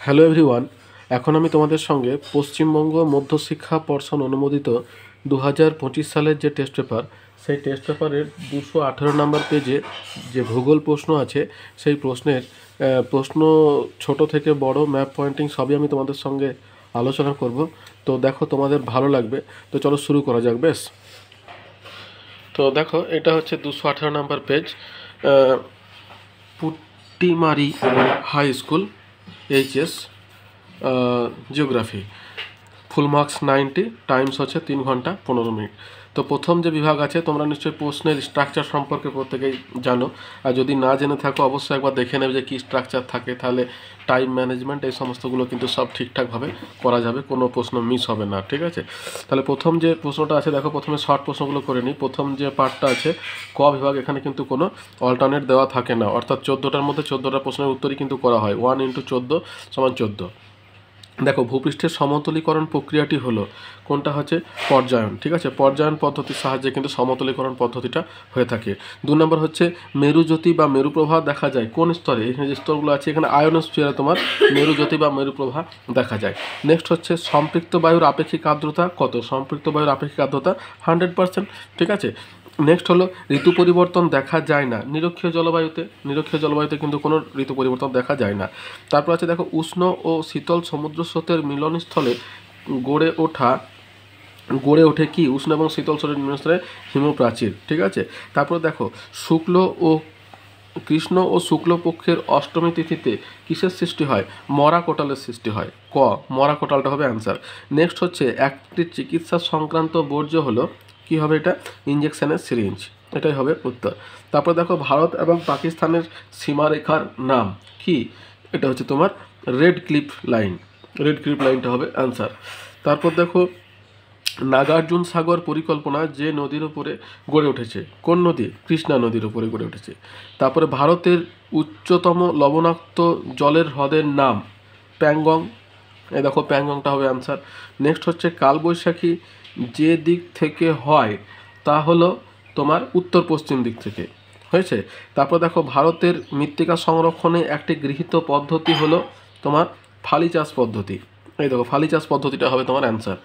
Hello everyone. এখন আমি তোমাদের সঙ্গে পশ্চিমবঙ্গ মধ্যশিক্ষা পর্ষদ অনুমোদিত 2025 সালের যে টেস্ট পেপার, সেই টেস্ট পেপারের 218 নম্বর পেজে যে ভূগোল প্রশ্ন আছে, সেই প্রশ্নের প্রশ্ন ছোট থেকে বড় ম্যাপ পয়েন্টিং সবই আমি তোমাদের সঙ্গে আলোচনা করব। তো দেখো, তোমাদের ভালো লাগবে। তো চলো শুরু করা যাক। বেশ, তো দেখো, এটা হচ্ছে 218 number page, Puttimari high school, HS, geography. Full marks 90, times হচ্ছে 3 ঘন্টা 15 মিনিট। তো প্রথম যে বিভাগ আছে, তোমরা নিশ্চয়ই প্রশ্নের স্ট্রাকচার সম্পর্কে প্রত্যেকেই জানো। আর যদি না জেনে থাকো, অবশ্যই একবার দেখে নেবে যে কী স্ট্রাকচার থাকে, তাহলে টাইম ম্যানেজমেন্ট এই সমস্তগুলো কিন্তু সব ঠিকঠাকভাবে করা যাবে, কোনো প্রশ্ন মিস হবে না। ঠিক আছে, তাহলে প্রথম যে প্রশ্নটা আছে, দেখো প্রথমে শর্ট প্রশ্নগুলো করে নিই। প্রথম যে পার্টটা আছে ক বিভাগ, এখানে কিন্তু কোনো অল্টারনেট দেওয়া থাকে না, অর্থাৎ 14টার মধ্যে 14টা প্রশ্নের উত্তরই কিন্তু করা হয়। 1 × 14 = 14। দেখো, ভূপৃষ্ঠের সমতলীকরণ প্রক্রিয়াটি হলো কোনটা, হচ্ছে পর্যায়ন। ঠিক আছে, পর্যায়ন পদ্ধতির সাহায্যে কিন্তু সমতলীকরণ পদ্ধতিটা হয়ে থাকে। 2 নম্বর হচ্ছে মেরুজ্যোতি বা মেরুপ্রভা দেখা যায় কোন স্তরে। এখানে যে স্তরগুলো আছে, এখানে আয়নোস্ফিয়ারে তোমার মেরুজ্যোতি বা মেরুপ্রভা দেখা যায়। নেক্সট হচ্ছে সম্পৃক্ত বায়ুর আপেক্ষিক আর্দ্রতা কত। সম্পৃক্ত বায়ুর আপেক্ষিক আর্দ্রতা 100%। ঠিক আছে, নেক্সট হলো ঋতু পরিবর্তন দেখা যায় না নিরক্ষীয় জলবায়ুতে। নিরক্ষীয় জলবায়ুতে কিন্তু কোনো ঋতু পরিবর্তন দেখা যায় না। তারপর আছে দেখো, উষ্ণ ও শীতল সমুদ্র স্রোতের মিলনস্থলে গড়ে ওঠে কি। উষ্ণ এবং শীতল স্রোতের মিলনস্থলে হিমপ্রাচীর। ঠিক আছে, তারপর দেখো, কৃষ্ণ ও শুক্লপক্ষের অষ্টমী তিথিতে কিসের সৃষ্টি হয়। মরা কোটালের সৃষ্টি হয়। ক, মরা কোটালটা হবে অ্যান্সার। নেক্সট হচ্ছে একটি চিকিৎসা সংক্রান্ত বর্জ্য হলো, কি হবে এটা, ইঞ্জেকশনের সিরিঞ্জ, এটাই হবে উত্তর। তারপর দেখো, ভারত এবং পাকিস্তানের সীমারেখার নাম কি। এটা হচ্ছে তোমার red cliff line. Red cliff লাইনটা হবে অ্যান্সার। তারপর দেখো, নাগার্জুন সাগর পরিকল্পনা যে নদীর উপরে গড়ে উঠেছে, কোন নদী, কৃষ্ণা নদীর উপরে গড়ে উঠেছে। তারপরে ভারতের উচ্চতম লবণাক্ত জলের হ্রদের নাম প্যাংগং। এই দেখো, প্যাংগংটা হবে অ্যান্সার। নেক্সট হচ্ছে কালবৈশাখী যে দিক থেকে হয় তা হলো তোমার উত্তর পশ্চিম দিক থেকে হয়েছে। তারপর দেখো, ভারতের মৃত্তিকা সংরক্ষণে একটি গৃহীত পদ্ধতি হলো তোমার ফালি চাষ পদ্ধতি। এই দেখো, ফালি চাষ পদ্ধতিটা হবে তোমার অ্যান্সার।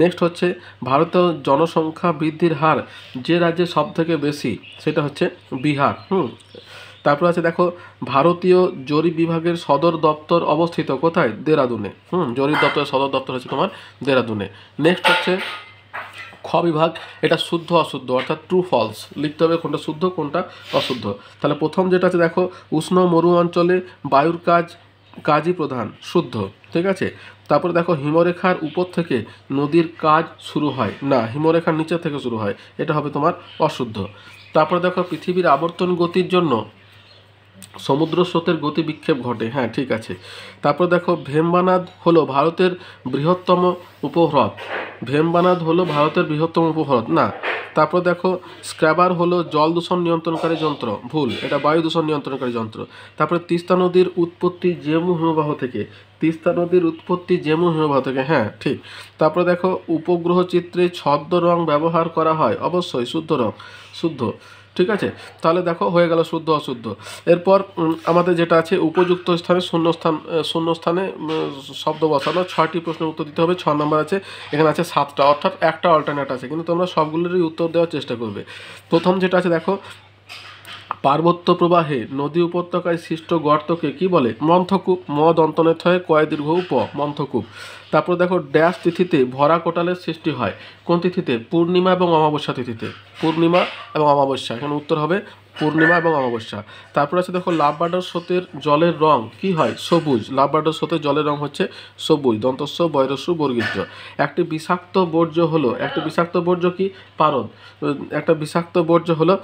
নেক্সট হচ্ছে ভারতের জনসংখ্যা বৃদ্ধির হার যে রাজ্যে সব থেকে বেশি, সেটা হচ্ছে বিহার। তারপর আছে দেখো, ভারতীয় জরিপ বিভাগের সদর দপ্তর অবস্থিত কোথায়, দেরাদুনে। জরিপ দপ্তরের সদর দপ্তর হচ্ছে তোমার দেরাদুনে। নেক্সট হচ্ছে খ বিভাগ, এটা শুদ্ধ অশুদ্ধ অর্থাৎ ট্রু ফলস লিখতে হবে, কোনটা শুদ্ধ কোনটা অশুদ্ধ। তাহলে প্রথম যেটা আছে দেখো, উষ্ণ মরু অঞ্চলে বায়ুর কাজই প্রধান, শুদ্ধ। ঠিক আছে, তারপরে দেখো, হিমরেখার উপর থেকে নদীর কাজ শুরু হয় না, হিমরেখার নিচে থেকে শুরু হয়, এটা হবে তোমার অশুদ্ধ। তারপরে দেখো, পৃথিবীর আবর্তন গতির জন্য সমুদ্র স্রোতের গতি বিক্ষেপ ঘটে, হ্যাঁ ঠিক আছে। তারপর দেখো, ভেম্বানাদ হলো ভারতের বৃহত্তম উপহ্রদ। ভেম্বানাদ হলো ভারতের বৃহত্তম উপহ্রদ না। তারপর দেখো, স্ক্র্যাবার হলো জল দূষণ নিয়ন্ত্রণকারী যন্ত্র, ভুল, এটা বায়ু দূষণ নিয়ন্ত্রণকারী যন্ত্র। তারপরে তিস্তা নদীর উৎপত্তি জেমু হিমবাহ থেকে। তিস্তা নদীর উৎপত্তি জেমু হিমবাহ থেকে, হ্যাঁ ঠিক। তারপরে দেখো, উপগ্রহ চিত্রে ছদ্ম রং ব্যবহার করা হয়, অবশ্যই শুদ্ধ রং, শুদ্ধ। ঠিক আছে, তাহলে দেখো হয়ে গেল শুদ্ধ অশুদ্ধ। এরপর আমাদের যেটা আছে, উপযুক্ত স্থানে শূন্যস্থানে শব্দ বসানো। 6টি প্রশ্নের উত্তর দিতে হবে। 6 নম্বর আছে, এখানে আছে 7টা, অর্থাৎ একটা অল্টারনেট আছে, কিন্তু তোমরা সবগুলোরই উত্তর দেওয়ার চেষ্টা করবে। প্রথম যেটা আছে দেখো, পার্বত্য প্রবাহে নদী উপত্যকায় সৃষ্ট গর্তকে কি বলে, মন্থকূপ। দন্তনের থয়ে কয় দীর্ঘ উপ, মন্থকূপ। তারপর দেখো, ড্যাশ তিথিতে ভরা কোটালের সৃষ্টি হয়, কোন তিথিতে, পূর্ণিমা এবং অমাবস্যা তিথিতে। পূর্ণিমা এবং অমাবস্যা, এখানে উত্তর হবে পূর্ণিমা এবং অমাবস্যা। তারপর আছে দেখো, লাভবার্ডার স্রোতের জলের রং কি হয়, সবুজ। লাভবার্ডার স্রোতের জলের রং হচ্ছে সবুজ, দন্তস্ব বৈরস্য বর্গীজ। একটি বিষাক্ত বর্জ্য কি, পারদ। একটা বিষাক্ত বর্জ্য হলো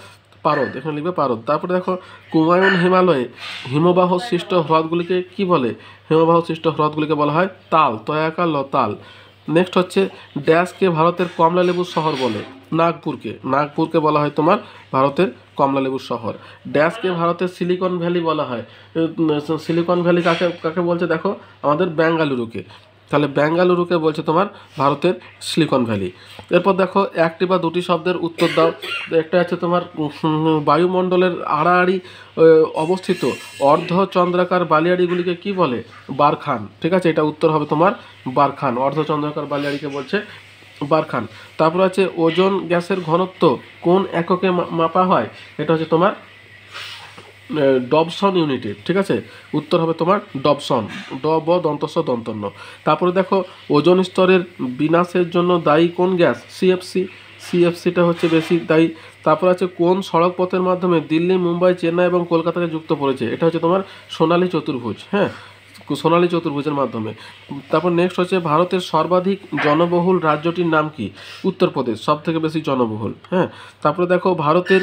পারদ, এখানে লিখবে পারদ। তারপরে দেখো, কুমায়ুন হিমালয়ে হিমবাহ সৃষ্ট হ্রদগুলিকে কি বলে, হিমবাহ সৃষ্ট হ্রদগুলিকে বলা হয় তাল, তয়াকার লতাল। নেক্সট হচ্ছে, ড্যাশকে ভারতের কমলালেবুর শহর বলে, নাগপুরকে বলা হয় তোমার ভারতের কমলালেবুর শহর। ড্যাশকে ভারতের সিলিকন ভ্যালি বলা হয়। সিলিকন ভ্যালি কাকে কাকে বলছে দেখো, আমাদের বেঙ্গালুরুকে। তাহলে বেঙ্গালুরুকে বলছে তোমার ভারতের সিলিকন ভ্যালি। এরপর দেখো একটি বা দুটি শব্দের উত্তর দাও। একটা আছে তোমার বায়ুমণ্ডলের আড়াআড়ি অবস্থিত অর্ধচন্দ্রাকার বালিয়াড়িগুলিকে কি বলে? বারখান। ঠিক আছে, এটা উত্তর হবে তোমার বারখান। অর্ধচন্দ্রাকার বালিয়াড়িকে বলছে বারখান। তারপর আছে ওজোন গ্যাসের ঘনত্ব কোন এককে মাপা হয়? এটা হচ্ছে তোমার ডবসন ইউনিটে। ঠিক আছে, উত্তর হবে তোমার ডবসন, ডব দন্তস্ব দন্তন্য। তারপরে দেখো ওজোন স্তরের বিনাশের জন্য দায়ী কোন গ্যাস? সিএফসি। সিএফসিটা হচ্ছে বেশি দায়ী। তারপর আছে কোন সড়ক পথের মাধ্যমে দিল্লি, মুম্বাই, চেন্নাই এবং কলকাতাকে যুক্ত করেছে? এটা হচ্ছে তোমার সোনালী চতুর্ভুজ। হ্যাঁ, সোনালী চতুর্ভুজের মাধ্যমে। তারপর নেক্সট হচ্ছে ভারতের সর্বাধিক জনবহুল রাজ্যটির নাম কি? উত্তরপ্রদেশ, সব থেকে বেশি জনবহুল। হ্যাঁ, তারপরে দেখো ভারতের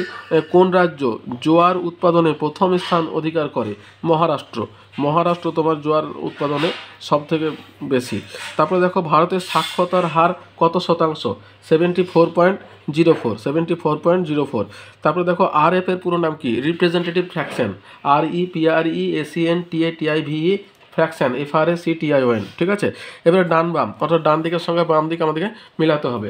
কোন রাজ্য জোয়ার উৎপাদনে প্রথম স্থান অধিকার করে? মহারাষ্ট্র। মহারাষ্ট্র তোমার জোয়ার উৎপাদনে সব থেকে বেশি। তারপরে দেখো ভারতের সাক্ষরতার হার কত শতাংশ? 74.04, 74.04। তারপরে দেখো RF এর পুরো নাম কি? Representative fraction. REPRESENTATIVE fraction, FRACTION। ঠিক আছে, এবারে ডান বাম, অর্থাৎ ডান দিকের সঙ্গে বাম দিকে আমাদেরকে মিলাতে হবে।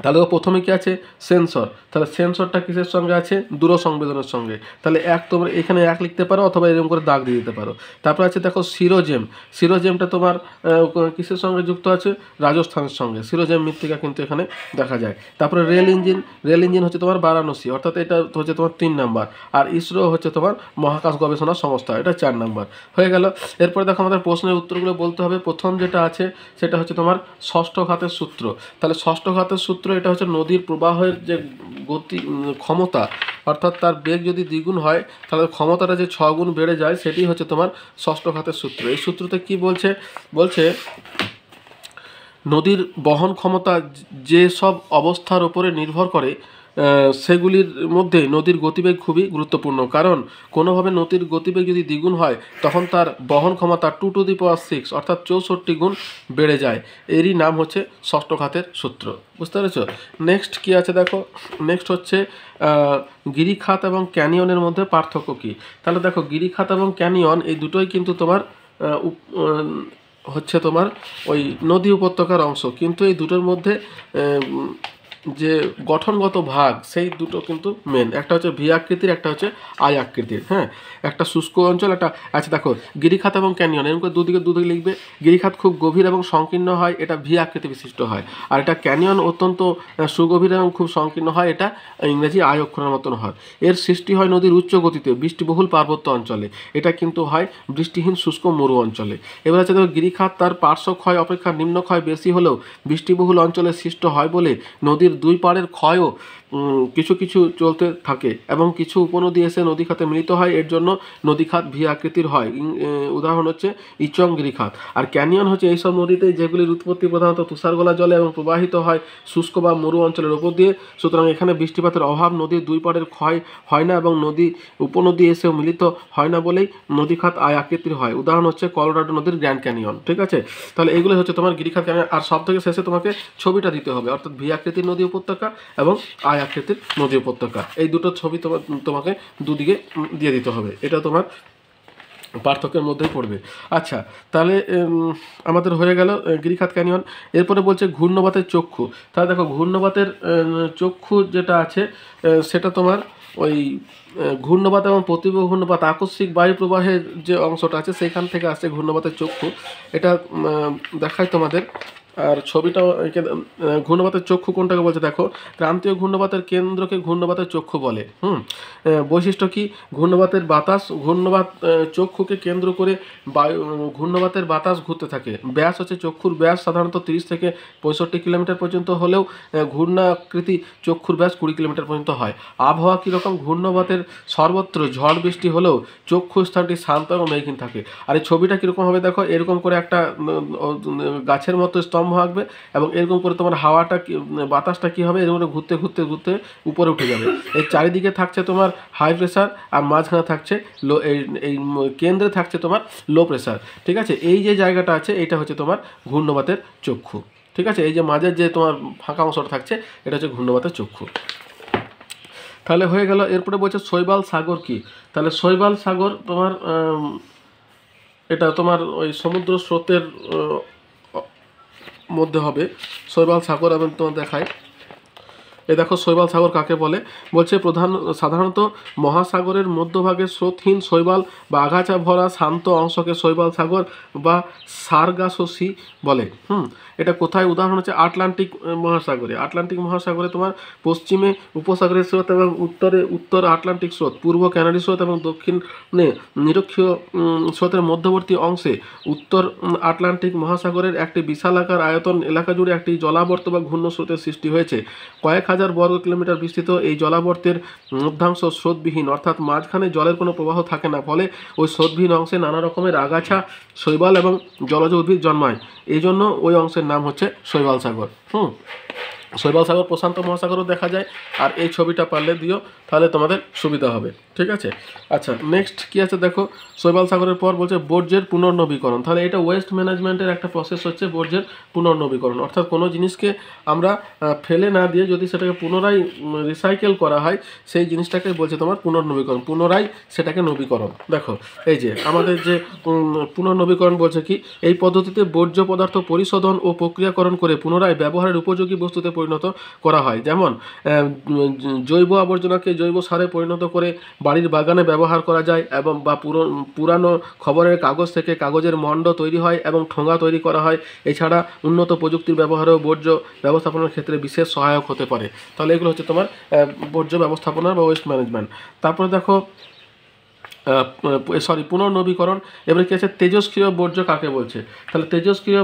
তাহলে প্রথমে কি আছে? সেন্সর। তাহলে সেন্সরটা কিসের সঙ্গে আছে? দূরসংবেদনের সঙ্গে। তাহলে এক তোমরা এখানে এক লিখতে পারো অথবা এরকম করে দাগ দিয়ে দিতে পারো। তারপর আছে দেখো সিরোজেম। সিরোজেমটা তোমার কিসের সঙ্গে যুক্ত আছে? রাজস্থানের সঙ্গে। সিরোজেম মৃত্তিকা কিন্তু এখানে দেখা যায়। তারপরে রেল ইঞ্জিন। রেল ইঞ্জিন হচ্ছে তোমার বারাণসী, অর্থাৎ এটা হচ্ছে তোমার 3 নাম্বার। আর ইসরো হচ্ছে তোমার মহাকাশ গবেষণা সংস্থা, এটা 4 নাম্বার হয়ে গেল। এরপরে দেখো আমাদের প্রশ্নের উত্তরগুলো বলতে হবে। প্রথম যেটা আছে সেটা হচ্ছে তোমার ষষ্ঠ ঘাতের সূত্র। তাহলে ষষ্ঠ ঘাতের সূত্র এটা হচ্ছে নদীর প্রবাহের যে গতি ক্ষমতা, অর্থাৎ তার বেগ যদি দ্বিগুণ হয় তাহলে ক্ষমতাটা যে 6 গুণ বেড়ে যায়, সেটি হচ্ছে তোমার ষষ্ঠ ঘাতের সূত্র। এই সূত্রতে কি বলছে? বলছে নদীর বহন ক্ষমতা যে সব অবস্থার উপরে নির্ভর করে সেগুলির মধ্যে নদীর গতিবেগ খুবই গুরুত্বপূর্ণ। কারণ কোনোভাবে নদীর গতিবেগ যদি দ্বিগুণ হয় তখন তার বহন ক্ষমতা 2 টু দি পাওয়ার 6 অর্থাৎ 64 গুণ বেড়ে যায়। এরই নাম হচ্ছে ষষ্ঠ ঘাতের সূত্র। বুঝতে পেরেছ? নেক্সট কি আছে দেখো। নেক্সট হচ্ছে গিরিখাত এবং ক্যানিয়নের মধ্যে পার্থক্য কী? তাহলে দেখো গিরিখাত এবং ক্যানিয়ন এই দুটোই কিন্তু তোমার হচ্ছে তোমার ওই নদী উপত্যকার অংশ, কিন্তু এই দুটোর মধ্যে যে গঠনগত ভাগ সেই দুটো কিন্তু মেন। একটা হচ্ছে ভি আকৃতির, একটা হচ্ছে আই আকৃতির। হ্যাঁ, একটা শুষ্ক অঞ্চল, একটা আচ্ছা দেখো গিরিখাত এবং ক্যানিয়ন এরকম করে দুদিকে লিখবে। গিরিখাত খুব গভীর এবং সংকীর্ণ হয়, এটা ভি আকৃতি বিশিষ্ট হয়। আর এটা ক্যানিয়ন অত্যন্ত সুগভীর এবং খুব সংকীর্ণ হয়, এটা ইংরেজি আই অক্ষরের মতন হয়। এর সৃষ্টি হয় নদীর উচ্চ গতিতে বৃষ্টিবহুল পার্বত্য অঞ্চলে, এটা কিন্তু হয় বৃষ্টিহীন শুষ্ক মরু অঞ্চলে। এবার হচ্ছে দেখো গিরিখাত তার পার্শ্ব ক্ষয় অপেক্ষা নিম্ন ক্ষয় বেশি হলেও বৃষ্টিবহুল অঞ্চলে সৃষ্ট হয় বলে নদীর দুই পাড়ের ক্ষয়ও কিছু কিছু চলতে থাকে এবং কিছু উপনদী এসে নদী খাতে মিলিত হয়। এর জন্য নদী খাত ভি আকৃতির হয়। উদাহরণ হচ্ছে ইচং গিরিখাত। আর ক্যানিয়ন হচ্ছে এইসব নদীতে যেগুলির উৎপত্তি প্রধানত তুষারগোলা জলে এবং প্রবাহিত হয় শুষ্ক বা মরু অঞ্চলের ওপর দিয়ে। সুতরাং এখানে বৃষ্টিপাতের অভাব, নদীর দুই পাড়ের ক্ষয় হয় না এবং নদী উপনদী এসেও মিলিত হয় না বলেই নদী খাত আয় আকৃতির হয়। উদাহরণ হচ্ছে কলোরাডো নদীর গ্র্যান্ড ক্যানিয়ন। ঠিক আছে, তাহলে এইগুলো হচ্ছে তোমার গিরিখাত ক্যানিয়ন। আর সব থেকে শেষে তোমাকে ছবিটা দিতে হবে, অর্থাৎ ভি আকৃতির নদী উপত্যকা এবং আয় আকৃতির নদী উপত্যকা, এই দুটো ছবি তোমাকে দুদিকে দিয়ে দিতে হবে। এটা তোমার পার্থক্যের মধ্যেই পড়বে। আচ্ছা, তাহলে আমাদের হয়ে গেল গিরিখাত ক্যানিয়ন। এরপরে বলছে ঘূর্ণবাতের চক্ষু। তাহলে দেখো ঘূর্ণবাতের চক্ষু যেটা আছে সেটা তোমার ওই ঘূর্ণবাত এবং প্রতিবহ ঘূর্ণবাত আকস্মিক বায়ু প্রবাহের যে অংশটা আছে সেইখান থেকে আসছে ঘূর্ণবাতের চক্ষু। এটা দেখায় তোমাদের। আর ছবিটাও ঘূর্ণবাতের চক্ষু কোনটাকে বলছে দেখো, ক্রান্তীয় ঘূর্ণবাতের কেন্দ্রকে ঘূর্ণবাতের চক্ষু বলে। বৈশিষ্ট্য কি? ঘূর্ণবাতের বাতাস, ঘূর্ণবাত চক্ষুকে কেন্দ্র করে ঘূর্ণবাতের বাতাস ঘুরতে থাকে। ব্যাস হচ্ছে চক্ষুর ব্যাস সাধারণত 30 থেকে 65 কিলোমিটার পর্যন্ত হলেও ঘূর্ণাকৃতি চক্ষুর ব্যাস 20 কিলোমিটার পর্যন্ত হয়। আবহাওয়া কীরকম? ঘূর্ণবাতের সর্বত্র ঝড় বৃষ্টি হলেও চক্ষু স্থানটি শান্ত এবং মেঘহীন থাকে। আর এই ছবিটা কীরকম হবে দেখো, এরকম করে একটা গাছের মতো স্তম্ভ আঁকবে এবং এরকম করে তোমার হাওয়াটা বাতাসটা কী হবে, এরকম করে ঘুরতে ঘুরতে ঘুরতে উপরে উঠে যাবে। এই চারিদিকে থাকছে তোমার হাই প্রেশার আর মাঝখানে থাকছে লো, এই কেন্দ্রে থাকছে তোমার লো প্রেশার। ঠিক আছে, এই যে জায়গাটা আছে এটা হচ্ছে তোমার ঘূর্ণবাতের চক্ষু। ঠিক আছে, এই যে মাঝের যে তোমার ফাঁকা অংশটা থাকছে এটা হচ্ছে ঘূর্ণবাতের চক্ষু। তাহলে হয়ে গেল। এরপরে বলছে শৈবাল সাগর কি? তাহলে শৈবাল সাগর তোমার এটা তোমার ওই সমুদ্র স্রোতের মধ্যে হবে শৈবাল সাগর। আমি তোমার দেখাই, এই দেখো শৈবাল সাগর কাকে বলে। বলছে সাধারণত মহাসাগরের মধ্যভাগে স্রোতহীন শৈবাল বা আগাছা ভরা শান্ত অংশকে শৈবাল সাগর বা সারগাসো সি বলে। এটা কোথায়? উদাহরণ হচ্ছে আটলান্টিক মহাসাগরে। আটলান্টিক মহাসাগরে তোমার পশ্চিমে উপসাগরের স্রোত এবং উত্তর আটলান্টিক স্রোত, পূর্ব ক্যানারি স্রোত এবং দক্ষিণে নিরক্ষীয় স্রোতের মধ্যবর্তী অংশে উত্তর আটলান্টিক মহাসাগরের একটি বিশালাকার আয়তন এলাকা জুড়ে একটি জলাবর্ত বা ঘূর্ণ স্রোতের সৃষ্টি হয়েছে। কয়েক হাজার বর্গ কিলোমিটার বিস্তৃত এই জলাবর্তের মধ্যাংশ স্রোতবিহীন, অর্থাৎ মাঝখানে জলের কোনো প্রবাহ থাকে না, ফলে ওই স্রোতবিহীন অংশে নানা রকমের আগাছা, শৈবাল এবং জলজ উদ্ভিদ জন্মায়। এই জন্য ওই অংশের নাম হচ্ছে শৈবাল সাগর। শৈবাল সাগর প্রশান্ত মহাসাগরও দেখা যায়। আর এই ছবিটা পারলে দিও, তাহলে তোমাদের সুবিধা হবে। ঠিক আছে, আচ্ছা নেক্সট কি আছে দেখো। শৈবাল সাগরের পর বলছে বর্জ্যের পুনর্নবীকরণ। তাহলে এটা ওয়েস্ট ম্যানেজমেন্টের একটা প্রসেস হচ্ছে বর্জ্যের পুনর্নবীকরণ, অর্থাৎ কোনো জিনিসকে আমরা ফেলে না দিয়ে যদি সেটাকে পুনরায় রিসাইকেল করা হয়, সেই জিনিসটাকে বলছে তোমার পুনর্নবীকরণ, পুনরায় সেটাকে নবীকরণ। দেখো এই যে আমাদের যে পুনর্নবীকরণ বলছে কি, এই পদ্ধতিতে বর্জ্য পদার্থ পরিশোধন ও প্রক্রিয়াকরণ করে পুনরায় ব্যবহারের উপযোগী বস্তুতে পরিণত করা হয়। যেমন জৈব আবর্জনাকে জৈব সারে পরিণত করে বাড়ির বাগানে ব্যবহার করা যায়, এবং বা পুরানো খবরের কাগজ থেকে কাগজের মণ্ড তৈরি হয় এবং ঠোঙা তৈরি করা হয়। এছাড়া উন্নত প্রযুক্তির ব্যবহারেও বর্জ্য ব্যবস্থাপনার ক্ষেত্রে বিশেষ সহায়ক হতে পারে। তাহলে এগুলো হচ্ছে তোমার বর্জ্য ব্যবস্থাপনা বা ওয়েস্ট ম্যানেজমেন্ট। তারপরে দেখো পুনর্নবীকরণ। এবারে কি আছে, তেজস্ক্রিয় বর্জ্য কাকে বলছে। তাহলে তেজস্ক্রিয়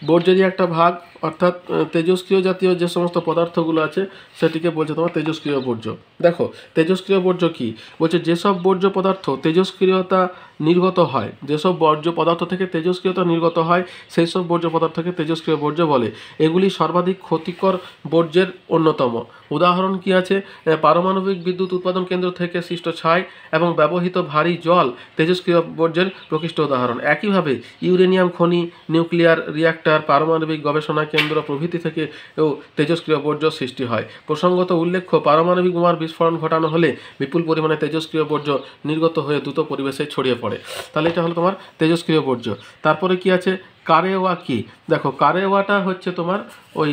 বর্জ্যেরই একটা ভাগ, অর্থাৎ তেজস্ক্রিয় জাতীয় যে সমস্ত পদার্থগুলো আছে সেটিকে বলছে তোমার তেজস্ক্রিয় বর্জ্য। দেখো তেজস্ক্রিয় বর্জ্য কি বলছে, যেসব বর্জ্য পদার্থ তেজস্ক্রিয়তা নির্গত হয়, যেসব বর্জ্য পদার্থ থেকে তেজস্ক্রিয়তা নির্গত হয় সেই সব বর্জ্য পদার্থকে তেজস্ক্রিয় বর্জ্য বলে। এগুলি সর্বাধিক ক্ষতিকর বর্জ্যের অন্যতম। উদাহরণ কি আছে, পারমাণবিক বিদ্যুৎ উৎপাদন কেন্দ্র থেকে সৃষ্ট ছাই এবং ব্যবহৃত ভারী জল তেজস্ক্রিয় বর্জ্যের প্রকৃষ্ট উদাহরণ। একইভাবে ইউরেনিয়াম খনি, নিউক্লিয়ার রিঅ্যাক্টর, পারমাণবিক গবেষণা কেন্দ্র প্রভৃতি থেকেও তেজস্ক্রিয় বর্জ্য সৃষ্টি হয়। প্রসঙ্গত উল্লেখ্য, পারমাণবিক বোমার বিস্ফোরণ ঘটানো হলে বিপুল পরিমাণে তেজস্ক্রিয় বর্জ্য নির্গত হয়ে দ্রুত পরিবেশে ছড়িয়ে পড়ে। তাহলে এটা হলো তোমার তেজস্ক্রিয় বর্জ্য। তারপরে কি আছে, কারেওয়া কি। দেখো কারেওয়াটা হচ্ছে তোমার ওই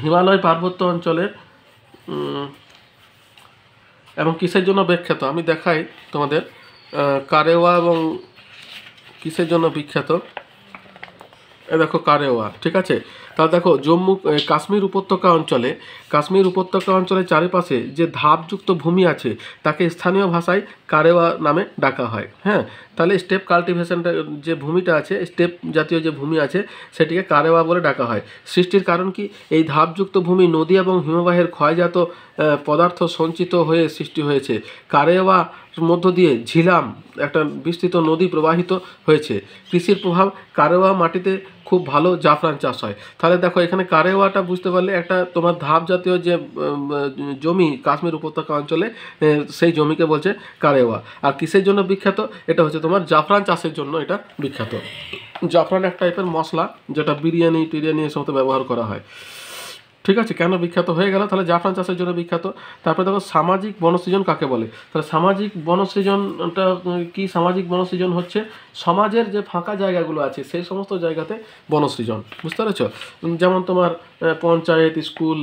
হিমালয় পার্বত্য অঞ্চলের এবং কিসের জন্য বিখ্যাত আমি দেখাই তোমাদের। কারেওয়া এবং কিসের জন্য বিখ্যাত, দেখো কারেওয়া। ঠিক আছে, তা দেখো কাশ্মীর উপত্যকা অঞ্চলে চারিপাশে যে ধাপযুক্ত ভূমি আছে তাকে স্থানীয় ভাষায় কারেওয়া নামে ডাকা হয়। হ্যাঁ, তাহলে স্টেপ কাল্টিভেশনটা যে ভূমিটা আছে, স্টেপ জাতীয় যে ভূমি আছে সেটিকে কারেওয়া বলে ডাকা হয়। সৃষ্টির কারণ কি, এই ধাপযুক্ত ভূমি নদী এবং হিমবাহের ক্ষয়জাত পদার্থ সঞ্চিত হয়ে সৃষ্টি হয়েছে। কারেওয়া মধ্য দিয়ে ঝিলাম একটা বিস্তৃত নদী প্রবাহিত হয়েছে। কৃষির প্রভাব, কারেওয়া মাটিতে খুব ভালো জাফরান চাষ হয়। তাহলে দেখো এখানে কারেওয়াটা বুঝতে পারলে একটা তোমার ধাপ জাতীয় যে জমি কাশ্মীর উপত্যকা অঞ্চলে, সেই জমিকে বলছে কারেওয়া। আর কিসের জন্য বিখ্যাত, এটা হচ্ছে তোমার জাফরান চাষের জন্য এটা বিখ্যাত। জাফরান এক টাইপের মশলা যেটা বিরিয়ানি টিরিয়ানি এই সমস্ত ব্যবহার করা হয়। ঠিক আছে, কেন বিখ্যাত হয়ে গেল, তাহলে জাফরান চাষের জন্য বিখ্যাত। তারপরে দেখো সামাজিক বনসৃজন কাকে বলে। তাহলে সামাজিক বনসৃজনটা কি, সামাজিক বনসৃজন হচ্ছে সমাজের যে ফাঁকা জায়গাগুলো আছে সেই সমস্ত জায়গাতে বনসৃজন। বুঝতে পেরেছ, যেমন তোমার পঞ্চায়েত, স্কুল,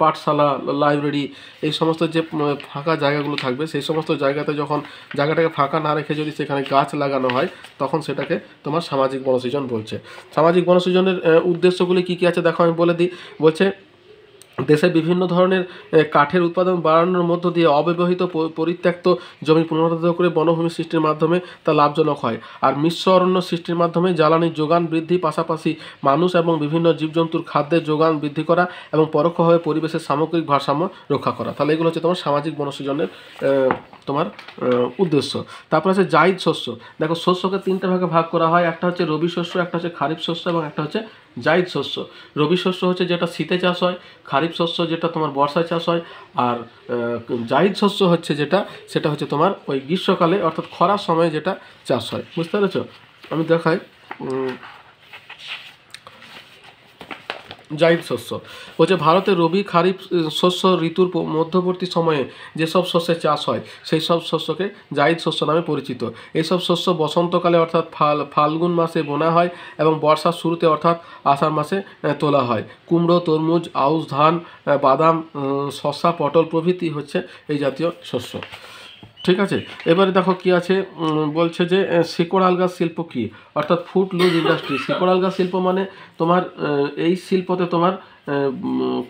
পাঠশালা, লাইব্রেরি, এই সমস্ত যে ফাঁকা জায়গাগুলো থাকবে সেই সমস্ত জায়গাতে যখন জায়গাটাকে ফাঁকা না রেখে যদি সেখানে গাছ লাগানো হয় তখন সেটাকে তোমার সামাজিক বনসৃজন বলছে। সামাজিক বনসৃজনের উদ্দেশ্যগুলি কী কী আছে দেখো, আমি বলে দিই। বলছে দেশে বিভিন্ন ধরনের কাঠের উৎপাদন বাড়ানোর মধ্য দিয়ে অব্যবহৃত পরিত্যক্ত জমি পুনরুদ্ধার করে বনভূমি সৃষ্টির মাধ্যমে তা লাভজনক হয়। আর মিশ্র অরণ্য সৃষ্টির মাধ্যমে জ্বালানির যোগান বৃদ্ধি, পাশাপাশি মানুষ এবং বিভিন্ন জীবজন্তুর খাদ্যের যোগান বৃদ্ধি করা এবং পরোক্ষভাবে পরিবেশের সামগ্রিক ভারসাম্য রক্ষা করা। তাহলে এগুলো হচ্ছে তোমার সামাজিক বনসৃজনের তোমার উদ্দেশ্য। তারপর আছে জায়িদ শস্য। দেখো শস্যকে তিনটে ভাগে ভাগ করা হয়, একটা হচ্ছে রবি শস্য, একটা হচ্ছে খারিফ শস্য এবং একটা হচ্ছে জায়িদ শস্য। রবি শস্য হচ্ছে যেটা শীতে চাষ হয়, খারিফ শস্য যেটা তোমার বর্ষায় চাষ হয়, আর জায়িদ শস্য হচ্ছে সেটা হচ্ছে তোমার ওই গ্রীষ্মকালে অর্থাৎ খরার সময় যেটা চাষ হয়। বুঝতে পেরেছ, আমি দেখাই। জায়িদ শস্য বলছে ভারতের রবি খারিফ শস্য ঋতুর মধ্যবর্তী সময়ে যেসব শস্যের চাষ হয় সেই সব শস্যকে জায়িদ শস্য নামে পরিচিত। এইসব শস্য বসন্তকালে অর্থাৎ ফাল্গুন মাসে বোনা হয় এবং বর্ষার শুরুতে অর্থাৎ আষাঢ় মাসে তোলা হয়। কুমড়ো, তরমুজ, আউশ ধান, বাদাম, শসা, পটল প্রভৃতি হচ্ছে এই জাতীয় শস্য। ঠিক আছে, এবারে দেখো কি আছে, বলছে যে শিকড় আলগা শিল্প কি, অর্থাৎ ফুড লুজ ইন্ডাস্ট্রি। শিকড় আলগা শিল্প মানে তোমার এই শিল্পতে তোমার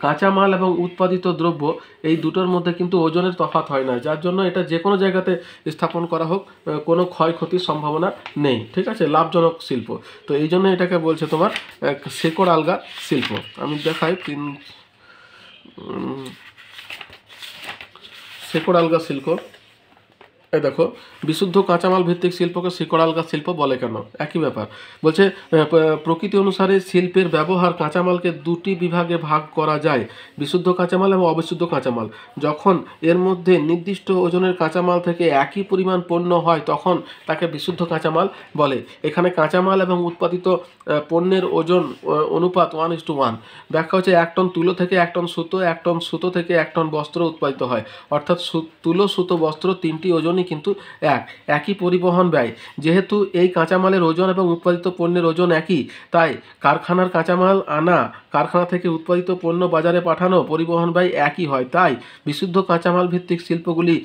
কাঁচামাল এবং উৎপাদিত দ্রব্য এই দুটোর মধ্যে কিন্তু ওজনের তফাৎ হয় না, যার জন্য এটা যে কোনো জায়গাতে স্থাপন করা হোক কোনো ক্ষয়ক্ষতির সম্ভাবনা নেই। ঠিক আছে, লাভজনক শিল্প, তো এই জন্য এটাকে বলছে তোমার শিকড় আলগা শিল্প। আমি দেখাই শিকড় আলগা শিল্প। এই দেখো, বিশুদ্ধ কাঁচামাল ভিত্তিক শিল্পকে শিকড় আলগা শিল্প বলে কেন, একই ব্যাপার। বলছে প্রকৃতি অনুসারে শিল্পের ব্যবহার কাঁচামালকে দুটি বিভাগে ভাগ করা যায়, বিশুদ্ধ কাঁচামাল এবং অবিশুদ্ধ কাঁচামাল। যখন এর মধ্যে নির্দিষ্ট ওজনের কাঁচামাল থেকে একই পরিমাণ পণ্য হয় তখন তাকে বিশুদ্ধ কাঁচামাল বলে। এখানে কাঁচামাল এবং উৎপাদিত পণ্যের ওজন অনুপাত 1:1। ব্যাখ্যা হচ্ছে 1 টন তুলো থেকে 1 টন সুতো, 1 টন সুতো থেকে 1 টন বস্ত্র উৎপাদিত হয়, অর্থাৎ তুলো, সুতো, বস্ত্র তিনটি ওজনই কিন্তু একই পরিবহন ব্যয়। যেহেতু এই কাঁচামালের ওজন এবং উৎপাদিত পণ্যের ওজন একই, তাই কারখানার কাঁচামাল আনা, কারখানা থেকে উৎপাদিত পণ্য বাজারে পাঠানো, পরিবহন ব্যয় একই হয়। তাই বিশুদ্ধ কাঁচামাল ভিত্তিক শিল্পগুলি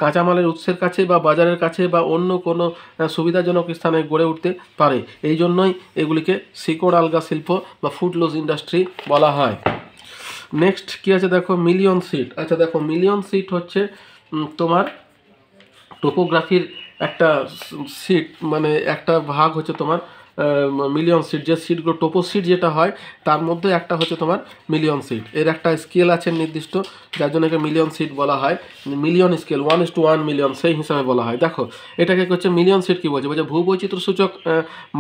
কাঁচামালের উৎসের কাছে বা বাজারের কাছে বা অন্য কোনো সুবিধাজনক স্থানে গড়ে উঠতে পারে। এই জন্যই এগুলিকে শিকড় আলগা শিল্প বা ফুড লুজ ইন্ডাস্ট্রি বলা হয়। নেক্সট কি আছে দেখো, মিলিয়ন সিট। আচ্ছা দেখো, মিলিয়ন সিট হচ্ছে তোমার টোপোগ্রাফির একটা সিট, মানে একটা ভাগ হচ্ছে তোমার মিলিয়ন সিট। যে সিটগুলো টোপো সিট যেটা হয় তার মধ্যে একটা হচ্ছে তোমার মিলিয়ন সিট। এর একটা স্কেল আছে নির্দিষ্ট, যার জন্য একে মিলিয়ন সিট বলা হয়। মিলিয়ন স্কেল 1:1 মিলিয়ন সেই হিসাবে বলা হয়। দেখো এটাকে হচ্ছে মিলিয়ন সিট কী বলছে, বলছে ভূবৈচিত্র্য সূচক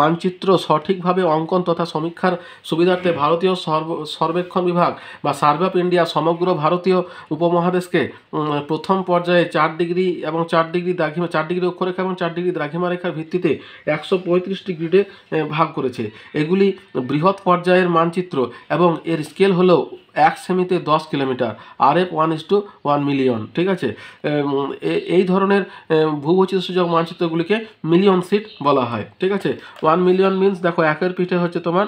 মানচিত্র সঠিকভাবে অঙ্কন তথা সমীক্ষার সুবিধার্থে ভারতীয় সর্বেক্ষণ বিভাগ বা সার্ভে অফ ইন্ডিয়া সমগ্র ভারতীয় উপমহাদেশকে প্রথম পর্যায়ে 4 ডিগ্রি এবং 4 ডিগ্রি দ্রাঘিমা, 4 ডিগ্রি অক্ষরেখা এবং 4 ডিগ্রি দ্রাঘিমা রেখার ভিত্তিতে 135টি গ্রিডে ভাগ করেছে। এগুলি বৃহৎ পর্যায়ের মানচিত্র এবং এর স্কেল হলো 1 সেমিতে 10 কিলোমিটার, RF 1:1 মিলিয়ন। ঠিক আছে, এই ধরনের ভূবৈচিত্র্য সূচক মানচিত্রগুলিকে মিলিয়ন সিট বলা হয়। ঠিক আছে, 1 মিলিয়ন মিনস দেখো একের পিঠে হচ্ছে তোমার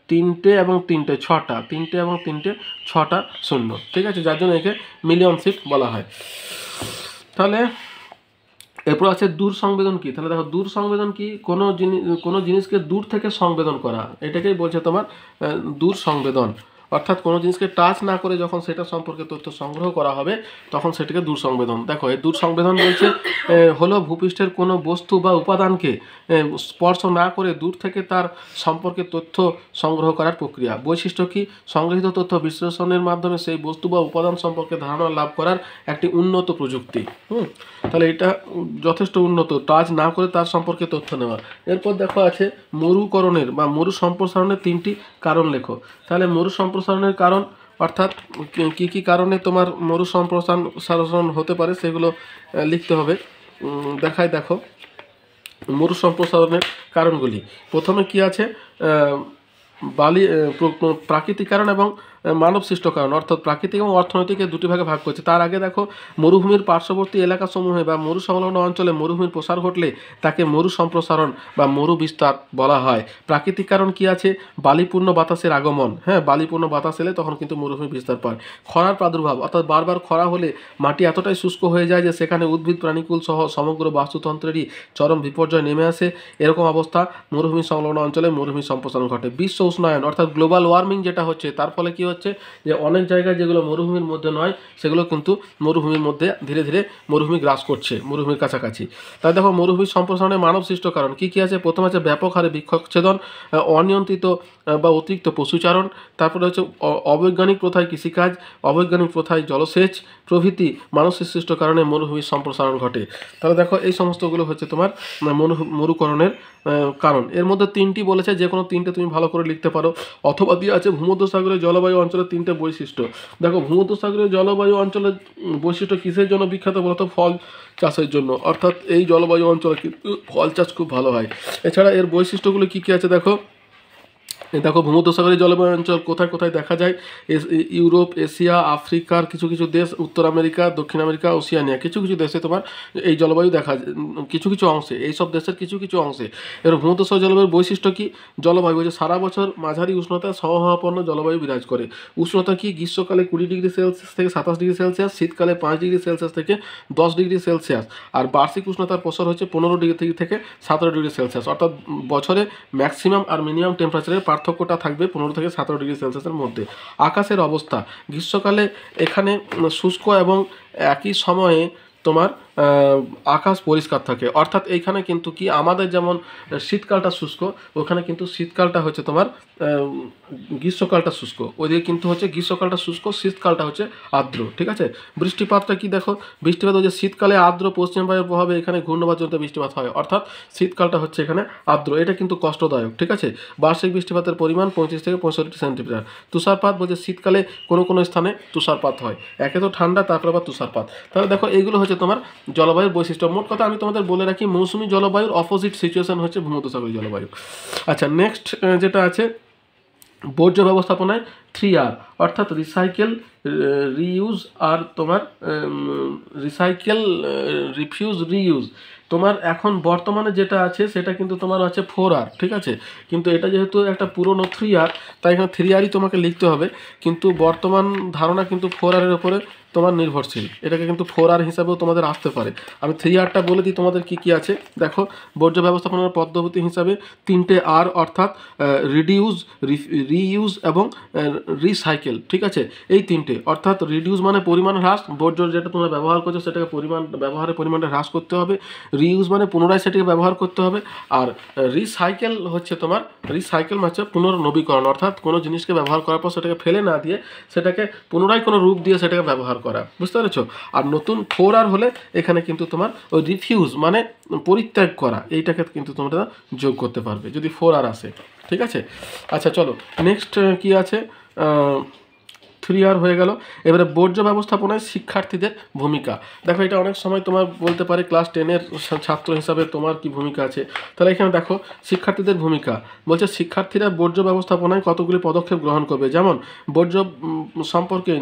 3টে এবং 3টে 6টা, 3টে এবং 3টে 6টা শূন্য। ঠিক আছে, যার জন্য একে মিলিয়ন সিট বলা হয়। তাহলে এরপর আছে দূর সংবেদন কি। তাহলে দেখো দূর সংবেদন কি, কোনো জিনিসকে দূর থেকে সংবেদন করা, এটাকেই বলছে তোমার দূর সংবেদন। অর্থাৎ কোনো জিনিসকে টাচ না করে যখন সেটা সম্পর্কে তথ্য সংগ্রহ করা হবে তখন সেটাকে দূর সংবেদন। দেখো এই দূর সংবেদন বলছে হলো ভূপৃষ্ঠের কোনো বস্তু বা উপাদানকে স্পর্শ না করে দূর থেকে তার সম্পর্কে তথ্য সংগ্রহ করার প্রক্রিয়া। বৈশিষ্ট্য কি, সংগৃহীত তথ্য বিশ্লেষণের মাধ্যমে সেই বস্তু বা উপাদান সম্পর্কে ধারণা লাভ করার একটি উন্নত প্রযুক্তি। তাহলে এটা যথেষ্ট উন্নত, টাচ না করে তার সম্পর্কে তথ্য নেওয়া। এরপর দেখো আছে মরুকরণের বা মরু সম্প্রসারণের 3টি কারণ লেখো। তাহলে মরু সম্প্রসারণের কারণ অর্থাৎ কী কী কারণে তোমার মরু সম্প্রসারণ হতে পারে সেগুলো লিখতে হবে। দেখাই, দেখো মরু সম্প্রসারণের কারণগুলি। প্রথমে কি আছে, প্রাকৃতিক কারণ এবং মানব সৃষ্ট কারণ, অর্থাৎ প্রাকৃতিক এবং অর্থনৈতিক দুটি ভাগে ভাগ করছে। তার আগে দেখো মরুভূমির পার্শ্ববর্তী এলাকাসমূহে বা মরু সংলগ্ন অঞ্চলে মরুভূমির প্রসার ঘটলে তাকে মরু সম্প্রসারণ বা মরু বিস্তার বলা হয়। প্রাকৃতিক কারণ কি আছে, বালিপূর্ণ বাতাসের আগমন। হ্যাঁ, বালিপূর্ণ বাতাস এলে তখন কিন্তু মরুভূমি বিস্তার পায়। খরার প্রাদুর্ভাব, অর্থাৎ বারবার খরা হলে মাটি এতটাই শুষ্ক হয়ে যায় যে সেখানে উদ্ভিদ প্রাণীকুল সহ সমগ্র বাস্তুতন্ত্রেরই চরম বিপর্যয় নেমে আসে। এরকম অবস্থা মরুভূমি সংলগ্ন অঞ্চলে মরুভূমি সম্প্রসারণ ঘটে। বিশ্ব উষ্ণায়ন অর্থাৎ গ্লোবাল ওয়ার্মিং যেটা হচ্ছে, তার ফলে কি হচ্ছে যে অনেক জায়গায় যেগুলো মরুভূমির মধ্যে নয় সেগুলো কিন্তু মরুভূমির মধ্যে ধীরে ধীরে মরুভূমি গ্রাস করছে, মরুভূমির কাছাকাছি। তাই দেখো মরুভূমি সম্প্রসারণে মানব সৃষ্ট কারণ কি কি আছে। প্রথম আছে ব্যাপক হারে বৃক্ষচ্ছেদন, অনিয়ন্ত্রিত বা অতিরিক্ত পশুচারণ, তারপরে হচ্ছে অবৈজ্ঞানিক প্রথায় কৃষিকাজ, অবৈজ্ঞানিক প্রথায় জলসেচ প্রভৃতি মানুষের সৃষ্ট কারণে মরুভূমির সম্প্রসারণ ঘটে। তাহলে দেখো এই সমস্তগুলো হচ্ছে তোমার মরুকরণের কারণ। এর মধ্যে 3টি বলেছে, যে কোনো 3টে তুমি ভালো করে লিখতে পারো। অথবা দিয়ে আছে ভূমধ্যসাগরীয় জলবায়ু অঞ্চলের 3টে বৈশিষ্ট্য। দেখো ভূমধ্যসাগরীয় জলবায়ু অঞ্চলের বৈশিষ্ট্য কিসের জন্য বিখ্যাত বলতো, ফল চাষের জন্য। অর্থাৎ এই জলবায়ু অঞ্চলে কিন্তু ফল চাষ খুব ভালো হয়। এছাড়া এর বৈশিষ্ট্যগুলো কী কী আছে দেখো, এই দেখো ভূমধ্যসাগরীয় জলবায়ু অঞ্চল কোথায় কোথায় দেখা যায়, ইউরোপ, এশিয়া, আফ্রিকার কিছু কিছু দেশ, উত্তর আমেরিকা, দক্ষিণ আমেরিকা, ওশিয়ানিয়া কিছু কিছু দেশে তোমার এই জলবায়ু দেখা যায়, কিছু কিছু অংশে, এইসব দেশের কিছু কিছু অংশে। এবার ভূমধ্যসাগরীয় জলবায়ুর বৈশিষ্ট্য কি? জলবায়ু হচ্ছে সারা বছর মাঝারি উষ্ণতা সমভাবাপন্ন জলবায়ু বিরাজ করে। উষ্ণতা কি? গ্রীষ্মকালে 20 ডিগ্রি সেলসিয়াস থেকে 27 ডিগ্রি সেলসিয়াস, শীতকালে 5 ডিগ্রি সেলসিয়াস থেকে 10 ডিগ্রি সেলসিয়াস, আর বার্ষিক উষ্ণতার প্রসার হচ্ছে 15 ডিগ্রি থেকে 17 ডিগ্রি সেলসিয়াস। অর্থাৎ বছরে ম্যাক্সিমাম আর মিনিমাম টেম্পারেচারের পার্থক্যটা থাকবে 15 থেকে 17 ডিগ্রি সেলসিয়াসের মধ্যে। আকাশের অবস্থা, গ্রীষ্মকালে এখানে শুষ্ক এবং একই সময়ে তোমার আকাশ পরিষ্কার থাকে। অর্থাৎ এইখানে কিন্তু কি আমাদের যেমন শীতকালটা শুষ্ক, ওখানে কিন্তু শীতকালটা হচ্ছে তোমার গ্রীষ্মকালটা শুষ্ক, ওইদিকে কিন্তু হচ্ছে গ্রীষ্মকালটা শুষ্ক, শীতকালটা হচ্ছে আর্দ্র। ঠিক আছে, বৃষ্টিপাতটা কি দেখো, বৃষ্টিপাত হচ্ছে শীতকালে আর্দ্র পশ্চিম বায়ুর প্রভাবে এখানে ঘূর্ণবাজনিত বৃষ্টিপাত হয়, অর্থাৎ শীতকালটা হচ্ছে এখানে আর্দ্র, এটা কিন্তু কষ্টদায়ক। ঠিক আছে, বার্ষিক বৃষ্টিপাতের পরিমাণ 35 থেকে 65 সেন্টিমিটার। তুষারপাত বলছে শীতকালে কোনো কোনো স্থানে তুষারপাত হয়, একে তো ঠান্ডা তারপর আবার তুষারপাত। তাহলে দেখো এইগুলো হচ্ছে তোমার জলবায়ুর বৈশিষ্ট্য। মোট কথা আমি তোমাদের বলে রাখি, মৌসুমী জলবায়ুর অপোজিট সিচুয়েশন হচ্ছে ভূমধ্যসাগরীয় জলবায়ু। আচ্ছা, নেক্সট যেটা আছে বর্জ্য ব্যবস্থাপনায় 3R, অর্থাৎ রিসাইকেল, রিইউজ আর তোমার রিসাইকেল, রিফিউজ, রিইউজ। তোমার এখন বর্তমানে যেটা আছে সেটা কিন্তু তোমার আছে 4R। ঠিক আছে, কিন্তু এটা যেহেতু একটা পুরনো 3R, তাই এখানে 3Rই তোমাকে লিখতে হবে, কিন্তু বর্তমান ধারণা কিন্তু 4Rএর উপরে তোমার নির্ভরশীল, এটাকে কিন্তু 4R হিসাবেও তোমাদের আসতে পারে। আমি 3Rটা বলে দিই তোমাদের কি কি আছে। দেখো, বর্জ্য ব্যবস্থাপনার পদ্ধতি হিসাবে 3টে R, অর্থাৎ রিডিউস, রিইউজ এবং রিসাইকেল। ঠিক আছে, এই 3টে, অর্থাৎ রিডিউস মানে পরিমাণ হ্রাস, বর্জ্য যেটা তোমরা ব্যবহার করছো সেটাকে ব্যবহারের পরিমাণটা হ্রাস করতে হবে। রিইউজ মানে পুনরায় সেটাকে ব্যবহার করতে হবে। আর রিসাইকেল হচ্ছে তোমার, রিসাইকেল মানে হচ্ছে পুনর্নবীকরণ, অর্থাৎ কোনো জিনিসকে ব্যবহার করার পর সেটাকে ফেলে না দিয়ে সেটাকে পুনরায় কোনো রূপ দিয়ে সেটাকে ব্যবহার করা, বুঝতে পেরেছো? আর নতুন 4R হলে এখানে কিন্তু তোমার ওই রিফিউজ মানে পরিত্যাগ করা, এইটাকে কিন্তু তোমরা যোগ করতে পারবে যদি 4R আসে। ঠিক আছে, আচ্ছা চলো নেক্সট কি আছে, 3R হয়ে গেল। এবারে বর্জ্য ব্যবস্থাপনায় শিক্ষার্থীদের ভূমিকা। দেখো, এটা অনেক সময় তোমার বলতে পারে ক্লাস 10-এর ছাত্র হিসাবে তোমার কি ভূমিকা আছে। তাহলে এখানে দেখো শিক্ষার্থীদের ভূমিকা বলছে, শিক্ষার্থীরা বর্জ্য ব্যবস্থাপনায় কতগুলি পদক্ষেপ গ্রহণ করবে, যেমন বর্জ্য সম্পর্কে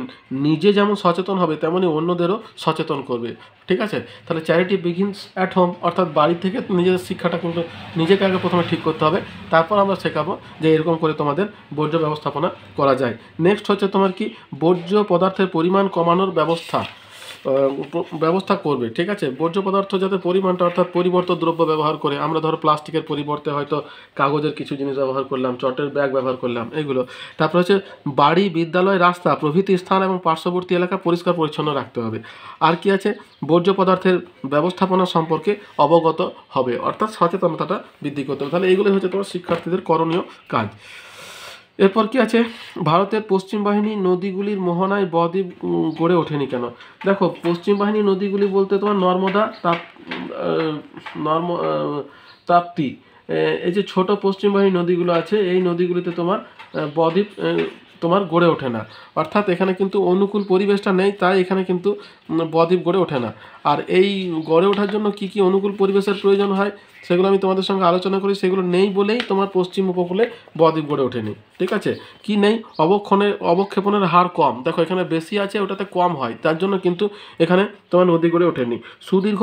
নিজে যেমন সচেতন হবে তেমনি অন্যদেরও সচেতন করবে। ঠিক আছে, তাহলে চ্যারিটি বিগিনস অ্যাট হোম, অর্থাৎ বাড়ি থেকে নিজেদের শিক্ষাটা কিন্তু নিজেকে আগে প্রথমে ঠিক করতে হবে, তারপর আমরা শেখাবো যে এরকম করে তোমাদের বর্জ্য ব্যবস্থাপনা করা যায়। নেক্সট হচ্ছে তোমার কি, বর্জ্য পদার্থের পরিমাণ কমানোর ব্যবস্থা করবে। ঠিক আছে, বর্জ্য পদার্থ যাতে পরিমাণটা, অর্থাৎ পরিবর্তিত দ্রব্য ব্যবহার করে, আমরা ধরো প্লাস্টিকের পরিবর্তে হয়তো কাগজের কিছু জিনিস ব্যবহার করলাম, চটের ব্যাগ ব্যবহার করলাম, এগুলো। তারপর হচ্ছে বাড়ি, বিদ্যালয়, রাস্তা প্রভৃতি স্থান এবং পার্শ্ববর্তী এলাকা পরিষ্কার পরিচ্ছন্ন রাখতে হবে। আর কি আছে, বর্জ্য পদার্থের ব্যবস্থাপনা সম্পর্কে অবগত হবে, অর্থাৎ সচেতনতাটা বৃদ্ধি করতে হবে। তাহলে এইগুলোই হচ্ছে তোমার শিক্ষার্থীদের করণীয় কাজ। এরপর কি আছে, ভারতের পশ্চিম বাহিনী নদীগুলির মোহনায় বদ্বীপ গড়ে ওঠেনি কেন। দেখো, পশ্চিম বাহিনী নদীগুলি বলতে তোমার নর্মদা, তাপ্তি, এই যে ছোট পশ্চিম বাহিনী নদীগুলো আছে, এই নদীগুলিতে তোমার বদ্বীপ তোমার গড়ে ওঠে না, অর্থাৎ এখানে কিন্তু অনুকূল পরিবেশটা নেই, তাই এখানে কিন্তু বদ্বীপ গড়ে ওঠে না। আর এই গড়ে ওঠার জন্য কি কি অনুকূল পরিবেশের প্রয়োজন হয় সেগুলো আমি তোমাদের সঙ্গে আলোচনা করি, সেগুলো নেই বলেই তোমার পশ্চিম উপকূলে বদ্বীপ গড়ে ওঠেনি। ঠিক আছে, কি নেই, অবক্ষেপণের হার কম। দেখো, এখানে বেশি আছে, ওটাতে কম হয়, তার জন্য কিন্তু এখানে তোমার নদী গড়ে ওঠেনি। সুদীর্ঘ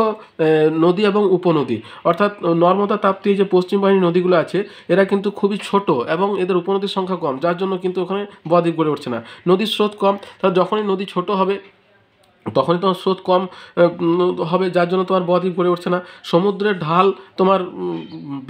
নদী এবং উপনদী, অর্থাৎ নর্মদা, তাপ্তি, যে পশ্চিম বাহিনী নদীগুলো আছে এরা কিন্তু খুবই ছোট এবং এদের উপনদীর সংখ্যা কম, যার জন্য কিন্তু ওখানে বদ্বীপ গড়ে উঠছে না। নদীর স্রোত কম, তাহলে যখনই নদী ছোট হবে তখনই তোমার স্রোত কম হবে, যার জন্য তোমার বদ্বীপ গড়ে উঠছে না। সমুদ্রের ঢাল তোমার